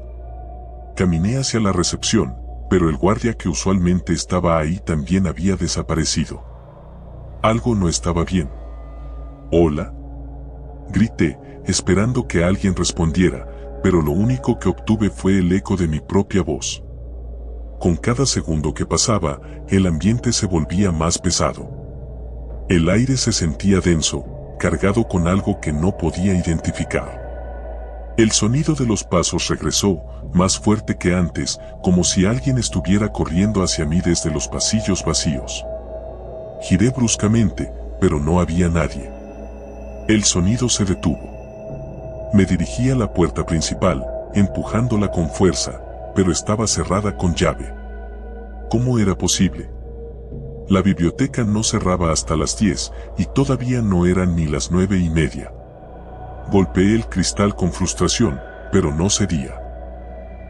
Caminé hacia la recepción, pero el guardia que usualmente estaba ahí también había desaparecido. Algo no estaba bien. «¿Hola?», grité, esperando que alguien respondiera, pero lo único que obtuve fue el eco de mi propia voz. Con cada segundo que pasaba, el ambiente se volvía más pesado. El aire se sentía denso, cargado con algo que no podía identificar. El sonido de los pasos regresó, más fuerte que antes, como si alguien estuviera corriendo hacia mí desde los pasillos vacíos. Giré bruscamente, pero no había nadie. El sonido se detuvo. Me dirigí a la puerta principal, empujándola con fuerza, pero estaba cerrada con llave. ¿Cómo era posible? La biblioteca no cerraba hasta las 10 y todavía no eran ni las 9:30. Golpeé el cristal con frustración, pero no cedía.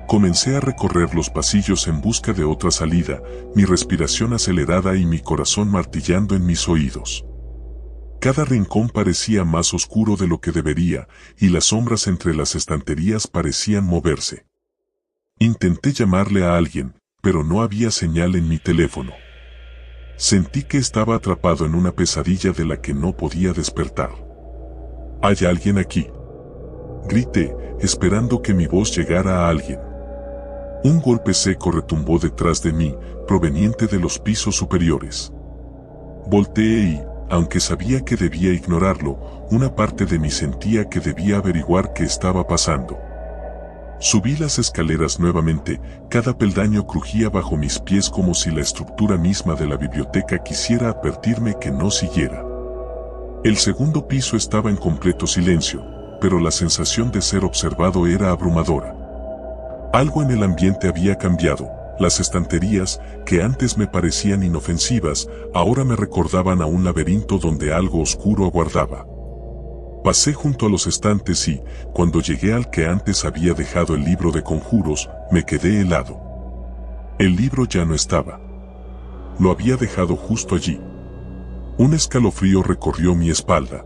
Comencé a recorrer los pasillos en busca de otra salida, mi respiración acelerada y mi corazón martillando en mis oídos. Cada rincón parecía más oscuro de lo que debería, y las sombras entre las estanterías parecían moverse. Intenté llamarle a alguien, pero no había señal en mi teléfono. Sentí que estaba atrapado en una pesadilla de la que no podía despertar. «¿Hay alguien aquí?», grité, esperando que mi voz llegara a alguien. Un golpe seco retumbó detrás de mí, proveniente de los pisos superiores. Volteé y, aunque sabía que debía ignorarlo, una parte de mí sentía que debía averiguar qué estaba pasando. Subí las escaleras nuevamente, cada peldaño crujía bajo mis pies como si la estructura misma de la biblioteca quisiera advertirme que no siguiera. El segundo piso estaba en completo silencio, pero la sensación de ser observado era abrumadora. Algo en el ambiente había cambiado. Las estanterías, que antes me parecían inofensivas, ahora me recordaban a un laberinto donde algo oscuro aguardaba. Pasé junto a los estantes y, cuando llegué al que antes había dejado el libro de conjuros, me quedé helado. El libro ya no estaba. Lo había dejado justo allí. Un escalofrío recorrió mi espalda.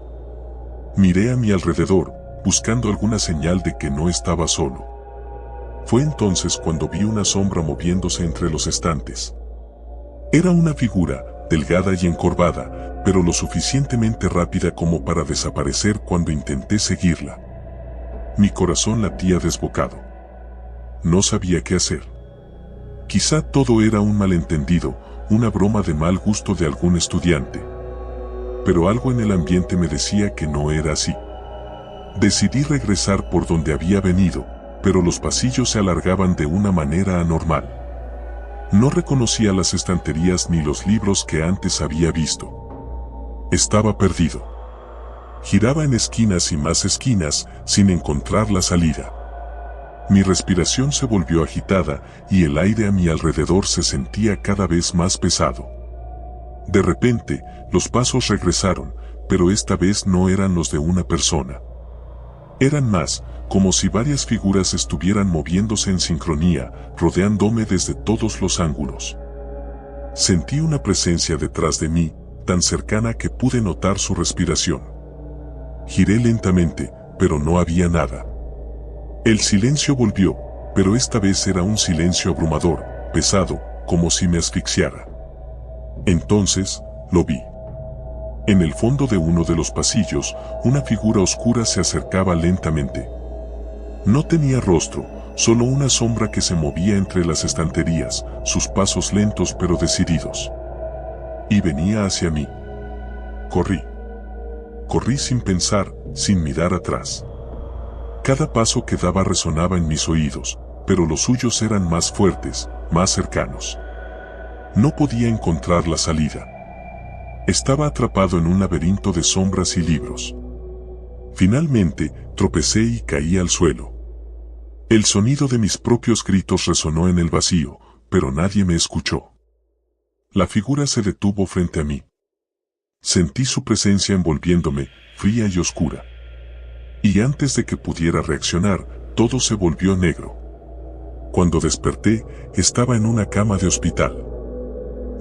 Miré a mi alrededor, buscando alguna señal de que no estaba solo. Fue entonces cuando vi una sombra moviéndose entre los estantes. Era una figura, delgada y encorvada, pero lo suficientemente rápida como para desaparecer cuando intenté seguirla. Mi corazón latía desbocado. No sabía qué hacer. Quizá todo era un malentendido, una broma de mal gusto de algún estudiante. Pero algo en el ambiente me decía que no era así. Decidí regresar por donde había venido, pero los pasillos se alargaban de una manera anormal. No reconocía las estanterías ni los libros que antes había visto. Estaba perdido. Giraba en esquinas y más esquinas, sin encontrar la salida. Mi respiración se volvió agitada y el aire a mi alrededor se sentía cada vez más pesado. De repente, los pasos regresaron, pero esta vez no eran los de una persona. Eran más, como si varias figuras estuvieran moviéndose en sincronía, rodeándome desde todos los ángulos. Sentí una presencia detrás de mí, tan cercana que pude notar su respiración. Giré lentamente, pero no había nada. El silencio volvió, pero esta vez era un silencio abrumador, pesado, como si me asfixiara. Entonces, lo vi. En el fondo de uno de los pasillos, una figura oscura se acercaba lentamente. No tenía rostro, solo una sombra que se movía entre las estanterías, sus pasos lentos pero decididos. Y venía hacia mí. Corrí. Corrí sin pensar, sin mirar atrás. Cada paso que daba resonaba en mis oídos, pero los suyos eran más fuertes, más cercanos. No podía encontrar la salida. Estaba atrapado en un laberinto de sombras y libros. Finalmente, tropecé y caí al suelo. El sonido de mis propios gritos resonó en el vacío, pero nadie me escuchó. La figura se detuvo frente a mí. Sentí su presencia envolviéndome, fría y oscura. Y antes de que pudiera reaccionar, todo se volvió negro. Cuando desperté, estaba en una cama de hospital.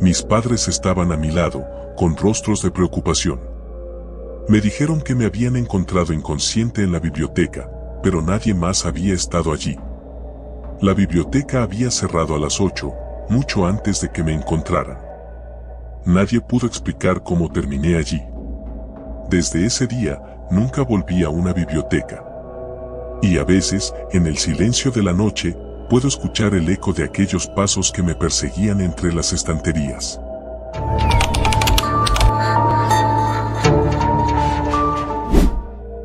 Mis padres estaban a mi lado, con rostros de preocupación. Me dijeron que me habían encontrado inconsciente en la biblioteca, pero nadie más había estado allí. La biblioteca había cerrado a las 8, mucho antes de que me encontraran. Nadie pudo explicar cómo terminé allí. Desde ese día, nunca volví a una biblioteca. Y a veces, en el silencio de la noche, puedo escuchar el eco de aquellos pasos que me perseguían entre las estanterías.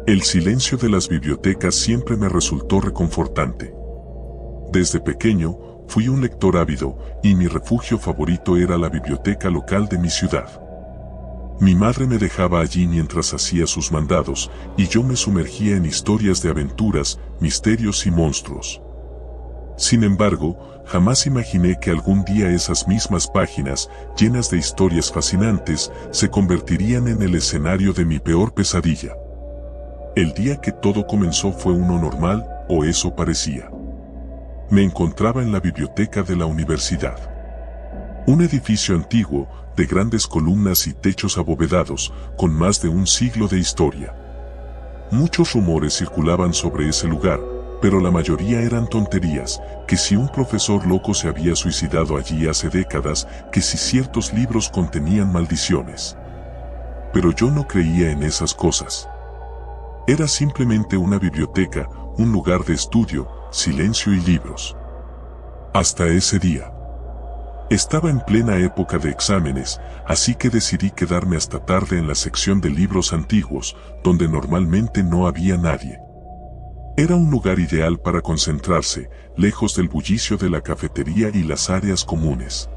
El silencio de las bibliotecas siempre me resultó reconfortante. Desde pequeño, fui un lector ávido, y mi refugio favorito era la biblioteca local de mi ciudad. Mi madre me dejaba allí mientras hacía sus mandados, y yo me sumergía en historias de aventuras, misterios y monstruos. Sin embargo, jamás imaginé que algún día esas mismas páginas, llenas de historias fascinantes, se convertirían en el escenario de mi peor pesadilla. El día que todo comenzó fue uno normal, o eso parecía. Me encontraba en la biblioteca de la universidad. Un edificio antiguo, de grandes columnas y techos abovedados, con más de un siglo de historia. Muchos rumores circulaban sobre ese lugar, pero la mayoría eran tonterías, que si un profesor loco se había suicidado allí hace décadas, que si ciertos libros contenían maldiciones. Pero yo no creía en esas cosas. Era simplemente una biblioteca, un lugar de estudio, silencio y libros. Hasta ese día. Estaba en plena época de exámenes, así que decidí quedarme hasta tarde en la sección de libros antiguos, donde normalmente no había nadie. Era un lugar ideal para concentrarse, lejos del bullicio de la cafetería y las áreas comunes.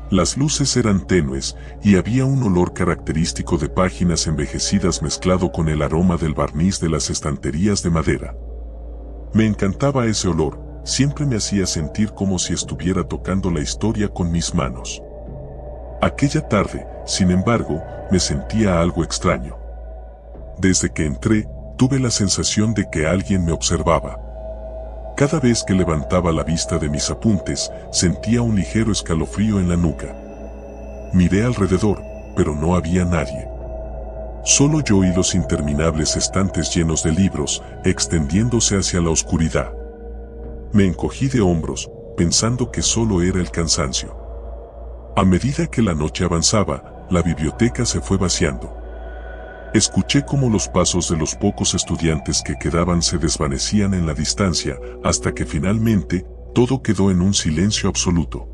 Las luces eran tenues, y había un olor característico de páginas envejecidas mezclado con el aroma del barniz de las estanterías de madera. Me encantaba ese olor, siempre me hacía sentir como si estuviera tocando la historia con mis manos. Aquella tarde, sin embargo, me sentía algo extraño. Desde que entré, tuve la sensación de que alguien me observaba. Cada vez que levantaba la vista de mis apuntes, sentía un ligero escalofrío en la nuca. Miré alrededor, pero no había nadie. Solo yo y los interminables estantes llenos de libros, extendiéndose hacia la oscuridad. Me encogí de hombros, pensando que solo era el cansancio. A medida que la noche avanzaba, la biblioteca se fue vaciando. Escuché cómo los pasos de los pocos estudiantes que quedaban se desvanecían en la distancia, hasta que finalmente, todo quedó en un silencio absoluto.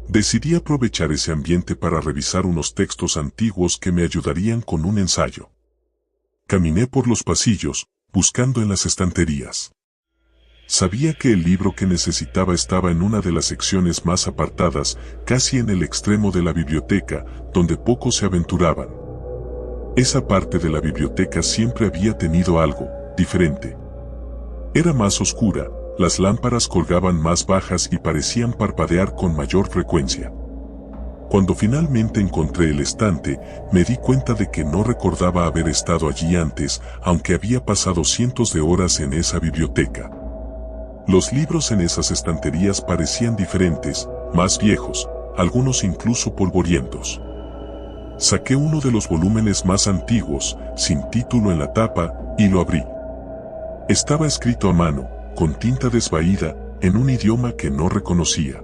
Decidí aprovechar ese ambiente para revisar unos textos antiguos que me ayudarían con un ensayo. Caminé por los pasillos, buscando en las estanterías. Sabía que el libro que necesitaba estaba en una de las secciones más apartadas, casi en el extremo de la biblioteca, donde pocos se aventuraban. Esa parte de la biblioteca siempre había tenido algo diferente. Era más oscura, las lámparas colgaban más bajas y parecían parpadear con mayor frecuencia. Cuando finalmente encontré el estante, me di cuenta de que no recordaba haber estado allí antes, aunque había pasado cientos de horas en esa biblioteca. Los libros en esas estanterías parecían diferentes, más viejos, algunos incluso polvorientos. Saqué uno de los volúmenes más antiguos, sin título en la tapa, y lo abrí. Estaba escrito a mano, con tinta desvaída, en un idioma que no reconocía.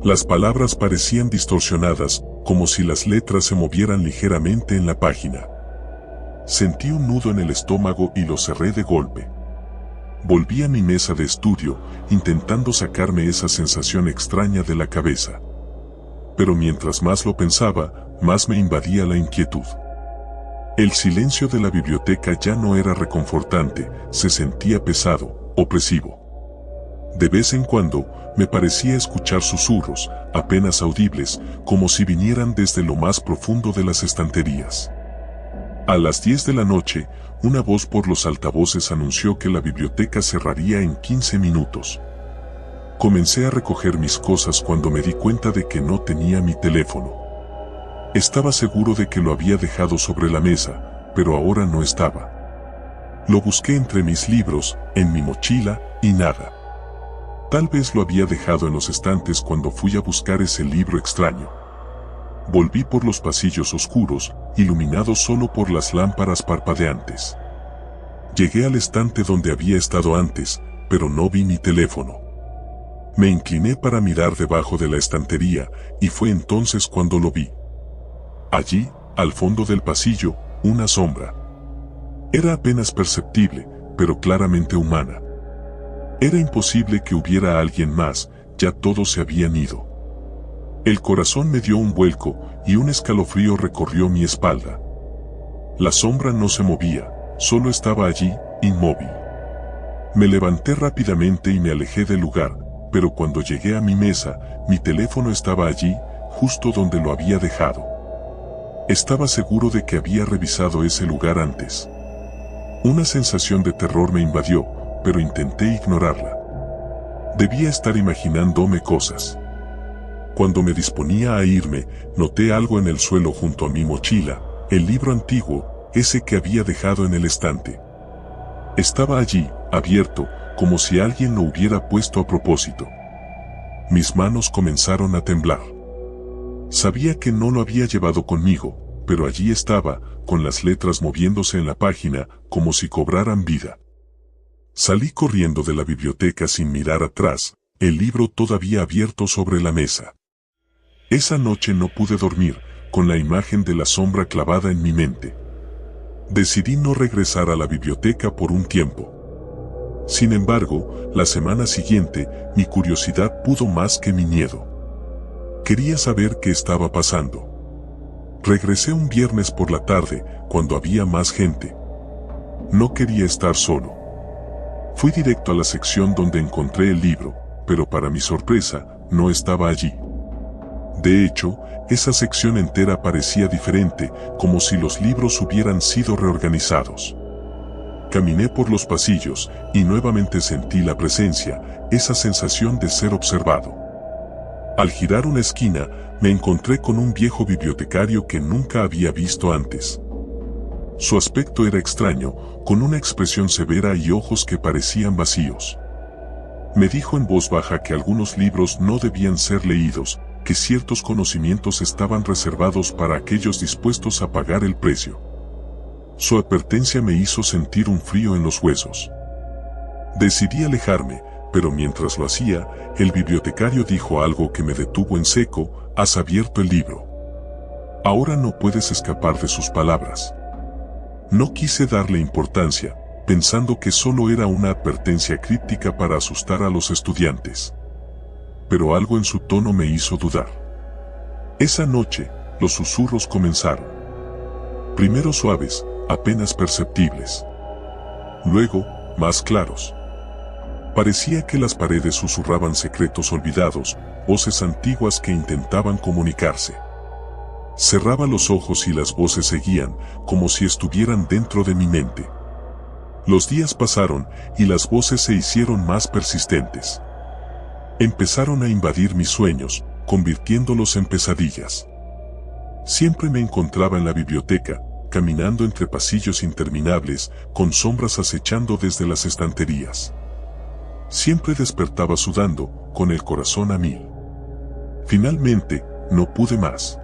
Las palabras parecían distorsionadas, como si las letras se movieran ligeramente en la página. Sentí un nudo en el estómago y lo cerré de golpe. Volví a mi mesa de estudio, intentando sacarme esa sensación extraña de la cabeza. Pero mientras más lo pensaba, más me invadía la inquietud. El silencio de la biblioteca ya no era reconfortante, se sentía pesado, opresivo. De vez en cuando, me parecía escuchar susurros, apenas audibles, como si vinieran desde lo más profundo de las estanterías. A las 10 de la noche, una voz por los altavoces anunció que la biblioteca cerraría en 15 minutos. Comencé a recoger mis cosas cuando me di cuenta de que no tenía mi teléfono. Estaba seguro de que lo había dejado sobre la mesa, pero ahora no estaba. Lo busqué entre mis libros, en mi mochila, y nada. Tal vez lo había dejado en los estantes cuando fui a buscar ese libro extraño. Volví por los pasillos oscuros, iluminados solo por las lámparas parpadeantes. Llegué al estante donde había estado antes, pero no vi mi teléfono. Me incliné para mirar debajo de la estantería, y fue entonces cuando lo vi. Allí, al fondo del pasillo, una sombra. Era apenas perceptible, pero claramente humana. Era imposible que hubiera alguien más, ya todos se habían ido. El corazón me dio un vuelco y un escalofrío recorrió mi espalda. La sombra no se movía, solo estaba allí, inmóvil. Me levanté rápidamente y me alejé del lugar, pero cuando llegué a mi mesa, mi teléfono estaba allí, justo donde lo había dejado. Estaba seguro de que había revisado ese lugar antes. Una sensación de terror me invadió, pero intenté ignorarla. Debía estar imaginándome cosas. Cuando me disponía a irme, noté algo en el suelo junto a mi mochila, el libro antiguo, ese que había dejado en el estante. Estaba allí, abierto, como si alguien lo hubiera puesto a propósito. Mis manos comenzaron a temblar. Sabía que no lo había llevado conmigo, pero allí estaba, con las letras moviéndose en la página, como si cobraran vida. Salí corriendo de la biblioteca sin mirar atrás, el libro todavía abierto sobre la mesa. Esa noche no pude dormir, con la imagen de la sombra clavada en mi mente. Decidí no regresar a la biblioteca por un tiempo. Sin embargo, la semana siguiente, mi curiosidad pudo más que mi miedo. Quería saber qué estaba pasando. Regresé un viernes por la tarde, cuando había más gente. No quería estar solo. Fui directo a la sección donde encontré el libro, pero para mi sorpresa, no estaba allí. De hecho, esa sección entera parecía diferente, como si los libros hubieran sido reorganizados. Caminé por los pasillos, y nuevamente sentí la presencia, esa sensación de ser observado. Al girar una esquina, me encontré con un viejo bibliotecario que nunca había visto antes. Su aspecto era extraño, con una expresión severa y ojos que parecían vacíos. Me dijo en voz baja que algunos libros no debían ser leídos, que ciertos conocimientos estaban reservados para aquellos dispuestos a pagar el precio. Su advertencia me hizo sentir un frío en los huesos. Decidí alejarme, pero mientras lo hacía, el bibliotecario dijo algo que me detuvo en seco: «Has abierto el libro. Ahora no puedes escapar de sus palabras». No quise darle importancia, pensando que solo era una advertencia críptica para asustar a los estudiantes. Pero algo en su tono me hizo dudar. Esa noche, los susurros comenzaron. Primero suaves, apenas perceptibles. Luego, más claros. Parecía que las paredes susurraban secretos olvidados, voces antiguas que intentaban comunicarse. Cerraba los ojos y las voces seguían, como si estuvieran dentro de mi mente. Los días pasaron, y las voces se hicieron más persistentes. Empezaron a invadir mis sueños, convirtiéndolos en pesadillas. Siempre me encontraba en la biblioteca, caminando entre pasillos interminables, con sombras acechando desde las estanterías. Siempre despertaba sudando, con el corazón a mil. Finalmente, no pude más.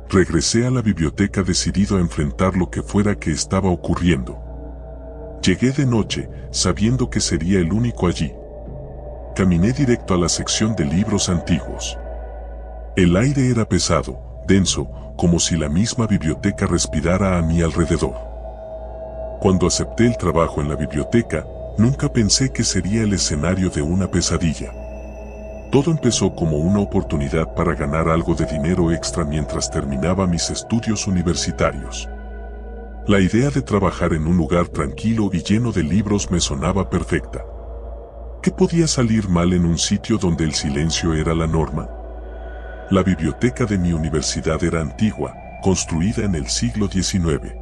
Regresé a la biblioteca decidido a enfrentar lo que fuera que estaba ocurriendo. Llegué de noche, sabiendo que sería el único allí. Caminé directo a la sección de libros antiguos. El aire era pesado, denso, como si la misma biblioteca respirara a mi alrededor. Cuando acepté el trabajo en la biblioteca, nunca pensé que sería el escenario de una pesadilla. Todo empezó como una oportunidad para ganar algo de dinero extra mientras terminaba mis estudios universitarios. La idea de trabajar en un lugar tranquilo y lleno de libros me sonaba perfecta. ¿Qué podía salir mal en un sitio donde el silencio era la norma? La biblioteca de mi universidad era antigua, construida en el siglo XIX.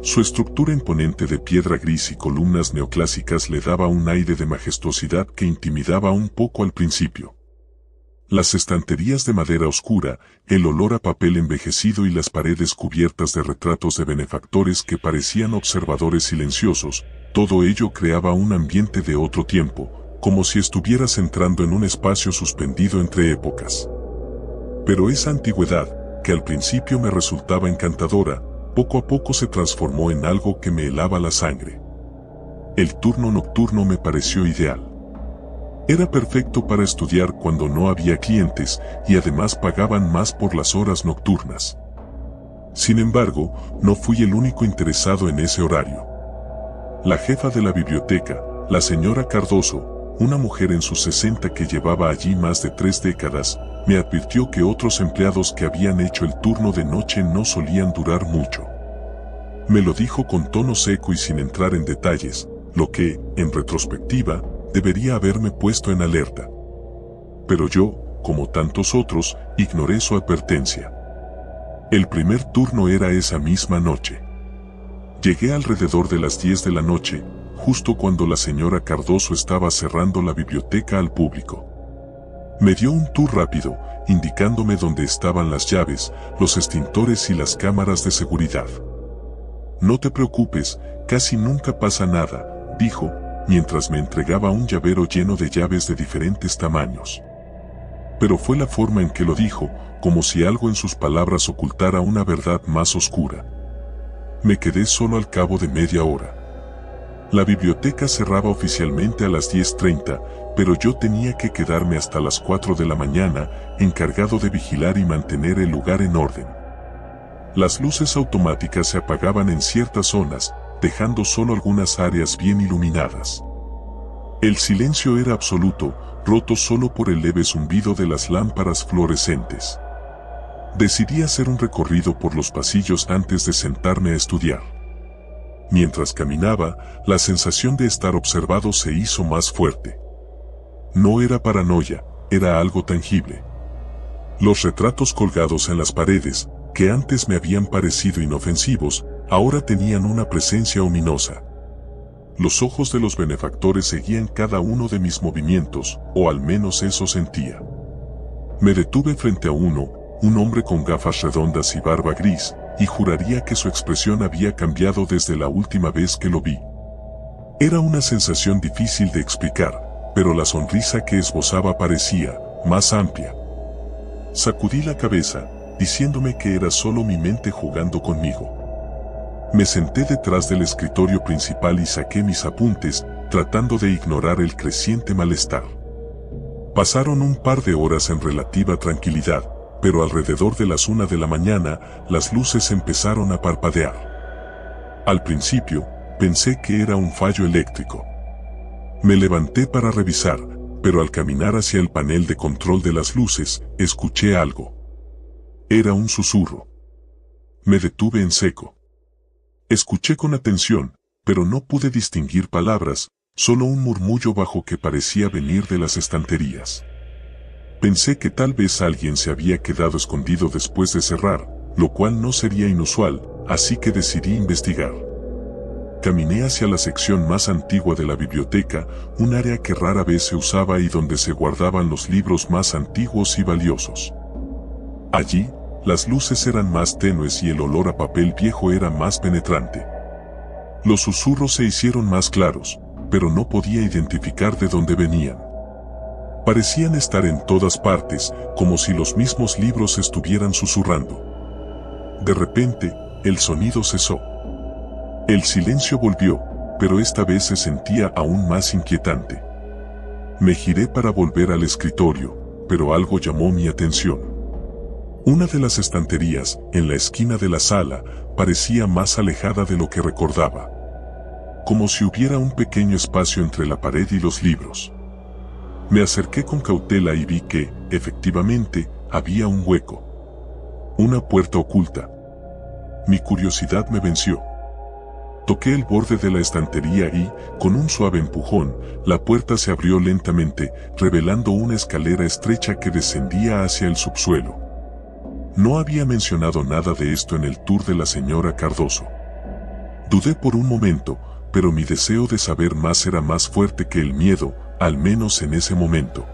Su estructura imponente de piedra gris y columnas neoclásicas le daba un aire de majestuosidad que intimidaba un poco al principio. Las estanterías de madera oscura, el olor a papel envejecido y las paredes cubiertas de retratos de benefactores que parecían observadores silenciosos, todo ello creaba un ambiente de otro tiempo, como si estuvieras entrando en un espacio suspendido entre épocas. Pero esa antigüedad, que al principio me resultaba encantadora, poco a poco se transformó en algo que me helaba la sangre. El turno nocturno me pareció ideal. Era perfecto para estudiar cuando no había clientes y además pagaban más por las horas nocturnas. Sin embargo, no fui el único interesado en ese horario. La jefa de la biblioteca, la señora Cardoso, una mujer en sus 60 que llevaba allí más de 3 décadas, me advirtió que otros empleados que habían hecho el turno de noche no solían durar mucho. Me lo dijo con tono seco y sin entrar en detalles, lo que, en retrospectiva, debería haberme puesto en alerta. Pero yo, como tantos otros, ignoré su advertencia. El primer turno era esa misma noche. Llegué alrededor de las 10 de la noche, justo cuando la señora Cardoso estaba cerrando la biblioteca al público. Me dio un tour rápido, indicándome dónde estaban las llaves, los extintores y las cámaras de seguridad. No te preocupes, casi nunca pasa nada, dijo, mientras me entregaba un llavero lleno de llaves de diferentes tamaños. Pero fue la forma en que lo dijo, como si algo en sus palabras ocultara una verdad más oscura. Me quedé solo al cabo de media hora. La biblioteca cerraba oficialmente a las 10:30, pero yo tenía que quedarme hasta las 4 de la mañana, encargado de vigilar y mantener el lugar en orden. Las luces automáticas se apagaban en ciertas zonas, dejando solo algunas áreas bien iluminadas. El silencio era absoluto, roto solo por el leve zumbido de las lámparas fluorescentes. Decidí hacer un recorrido por los pasillos antes de sentarme a estudiar. Mientras caminaba, la sensación de estar observado se hizo más fuerte. No era paranoia, era algo tangible. Los retratos colgados en las paredes, que antes me habían parecido inofensivos, ahora tenían una presencia ominosa. Los ojos de los benefactores seguían cada uno de mis movimientos, o al menos eso sentía. Me detuve frente a uno, un hombre con gafas redondas y barba gris, y juraría que su expresión había cambiado desde la última vez que lo vi. Era una sensación difícil de explicar, pero la sonrisa que esbozaba parecía más amplia. Sacudí la cabeza, diciéndome que era solo mi mente jugando conmigo. Me senté detrás del escritorio principal y saqué mis apuntes, tratando de ignorar el creciente malestar. Pasaron un par de horas en relativa tranquilidad, pero alrededor de las 1 de la mañana, las luces empezaron a parpadear. Al principio, pensé que era un fallo eléctrico. Me levanté para revisar, pero al caminar hacia el panel de control de las luces, escuché algo. Era un susurro. Me detuve en seco. Escuché con atención, pero no pude distinguir palabras, solo un murmullo bajo que parecía venir de las estanterías. Pensé que tal vez alguien se había quedado escondido después de cerrar, lo cual no sería inusual, así que decidí investigar. Caminé hacia la sección más antigua de la biblioteca, un área que rara vez se usaba y donde se guardaban los libros más antiguos y valiosos. Allí, las luces eran más tenues y el olor a papel viejo era más penetrante. Los susurros se hicieron más claros, pero no podía identificar de dónde venían. Parecían estar en todas partes, como si los mismos libros estuvieran susurrando. De repente, el sonido cesó. El silencio volvió, pero esta vez se sentía aún más inquietante. Me giré para volver al escritorio, pero algo llamó mi atención. Una de las estanterías, en la esquina de la sala, parecía más alejada de lo que recordaba. Como si hubiera un pequeño espacio entre la pared y los libros. Me acerqué con cautela y vi que, efectivamente, había un hueco. Una puerta oculta. Mi curiosidad me venció. Toqué el borde de la estantería y, con un suave empujón, la puerta se abrió lentamente, revelando una escalera estrecha que descendía hacia el subsuelo. No había mencionado nada de esto en el tour de la señora Cardoso. Dudé por un momento, pero mi deseo de saber más era más fuerte que el miedo, al menos en ese momento.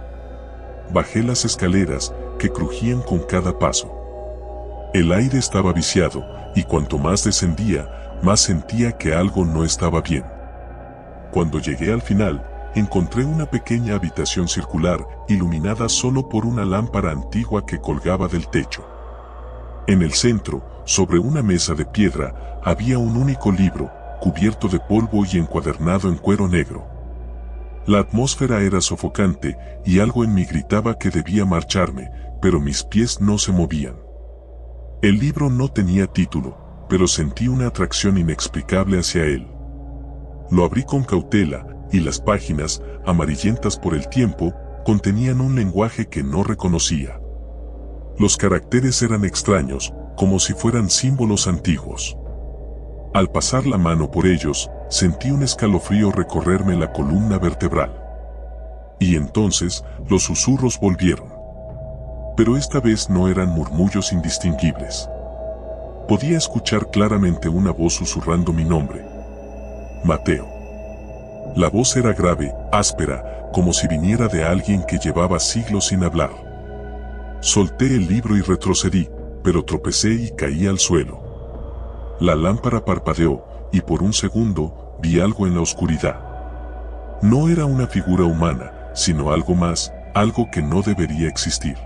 Bajé las escaleras, que crujían con cada paso. El aire estaba viciado, y cuanto más descendía, más sentía que algo no estaba bien. Cuando llegué al final, encontré una pequeña habitación circular, iluminada solo por una lámpara antigua que colgaba del techo. En el centro, sobre una mesa de piedra, había un único libro, cubierto de polvo y encuadernado en cuero negro. La atmósfera era sofocante, y algo en mí gritaba que debía marcharme, pero mis pies no se movían. El libro no tenía título, pero sentí una atracción inexplicable hacia él. Lo abrí con cautela, y las páginas, amarillentas por el tiempo, contenían un lenguaje que no reconocía. Los caracteres eran extraños, como si fueran símbolos antiguos. Al pasar la mano por ellos, sentí un escalofrío recorrerme la columna vertebral. Y entonces, los susurros volvieron. Pero esta vez no eran murmullos indistinguibles. Podía escuchar claramente una voz susurrando mi nombre. Mateo. La voz era grave, áspera, como si viniera de alguien que llevaba siglos sin hablar. Solté el libro y retrocedí, pero tropecé y caí al suelo. La lámpara parpadeó, y por un segundo, vi algo en la oscuridad. No era una figura humana, sino algo más, algo que no debería existir.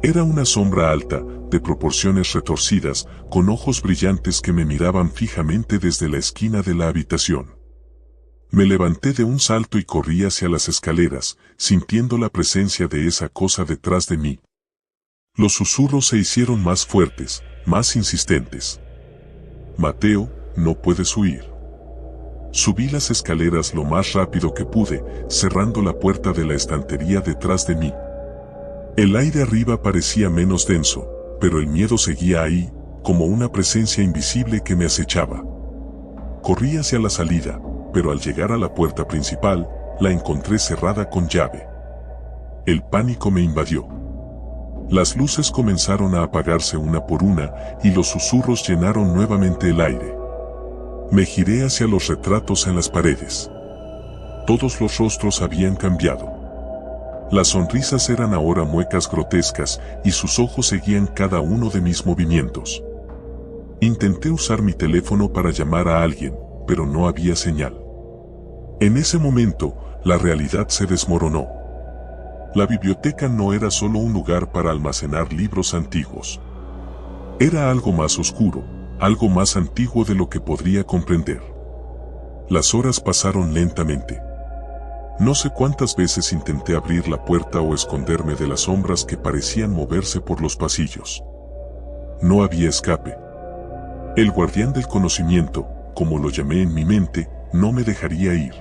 Era una sombra alta, de proporciones retorcidas, con ojos brillantes que me miraban fijamente desde la esquina de la habitación. Me levanté de un salto y corrí hacia las escaleras, sintiendo la presencia de esa cosa detrás de mí. Los susurros se hicieron más fuertes, más insistentes. Mateo, no puedes huir. Subí las escaleras lo más rápido que pude, cerrando la puerta de la estantería detrás de mí. El aire arriba parecía menos denso, pero el miedo seguía ahí, como una presencia invisible que me acechaba. Corrí hacia la salida, pero al llegar a la puerta principal, la encontré cerrada con llave. El pánico me invadió. Las luces comenzaron a apagarse una por una, y los susurros llenaron nuevamente el aire. Me giré hacia los retratos en las paredes. Todos los rostros habían cambiado. Las sonrisas eran ahora muecas grotescas, y sus ojos seguían cada uno de mis movimientos. Intenté usar mi teléfono para llamar a alguien, pero no había señal. En ese momento, la realidad se desmoronó. La biblioteca no era solo un lugar para almacenar libros antiguos. Era algo más oscuro, algo más antiguo de lo que podría comprender. Las horas pasaron lentamente. No sé cuántas veces intenté abrir la puerta o esconderme de las sombras que parecían moverse por los pasillos. No había escape. El guardián del conocimiento, como lo llamé en mi mente, no me dejaría ir.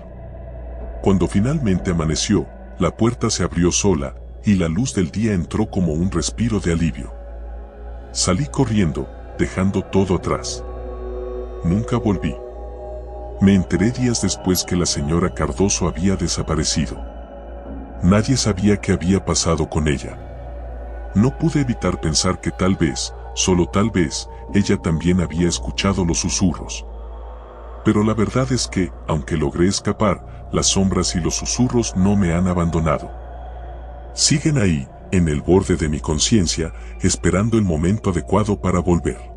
Cuando finalmente amaneció, la puerta se abrió sola, y la luz del día entró como un respiro de alivio. Salí corriendo, dejando todo atrás. Nunca volví. Me enteré días después que la señora Cardoso había desaparecido. Nadie sabía qué había pasado con ella. No pude evitar pensar que tal vez, solo tal vez, ella también había escuchado los susurros. Pero la verdad es que, aunque logré escapar, las sombras y los susurros no me han abandonado. Siguen ahí, en el borde de mi conciencia, esperando el momento adecuado para volver.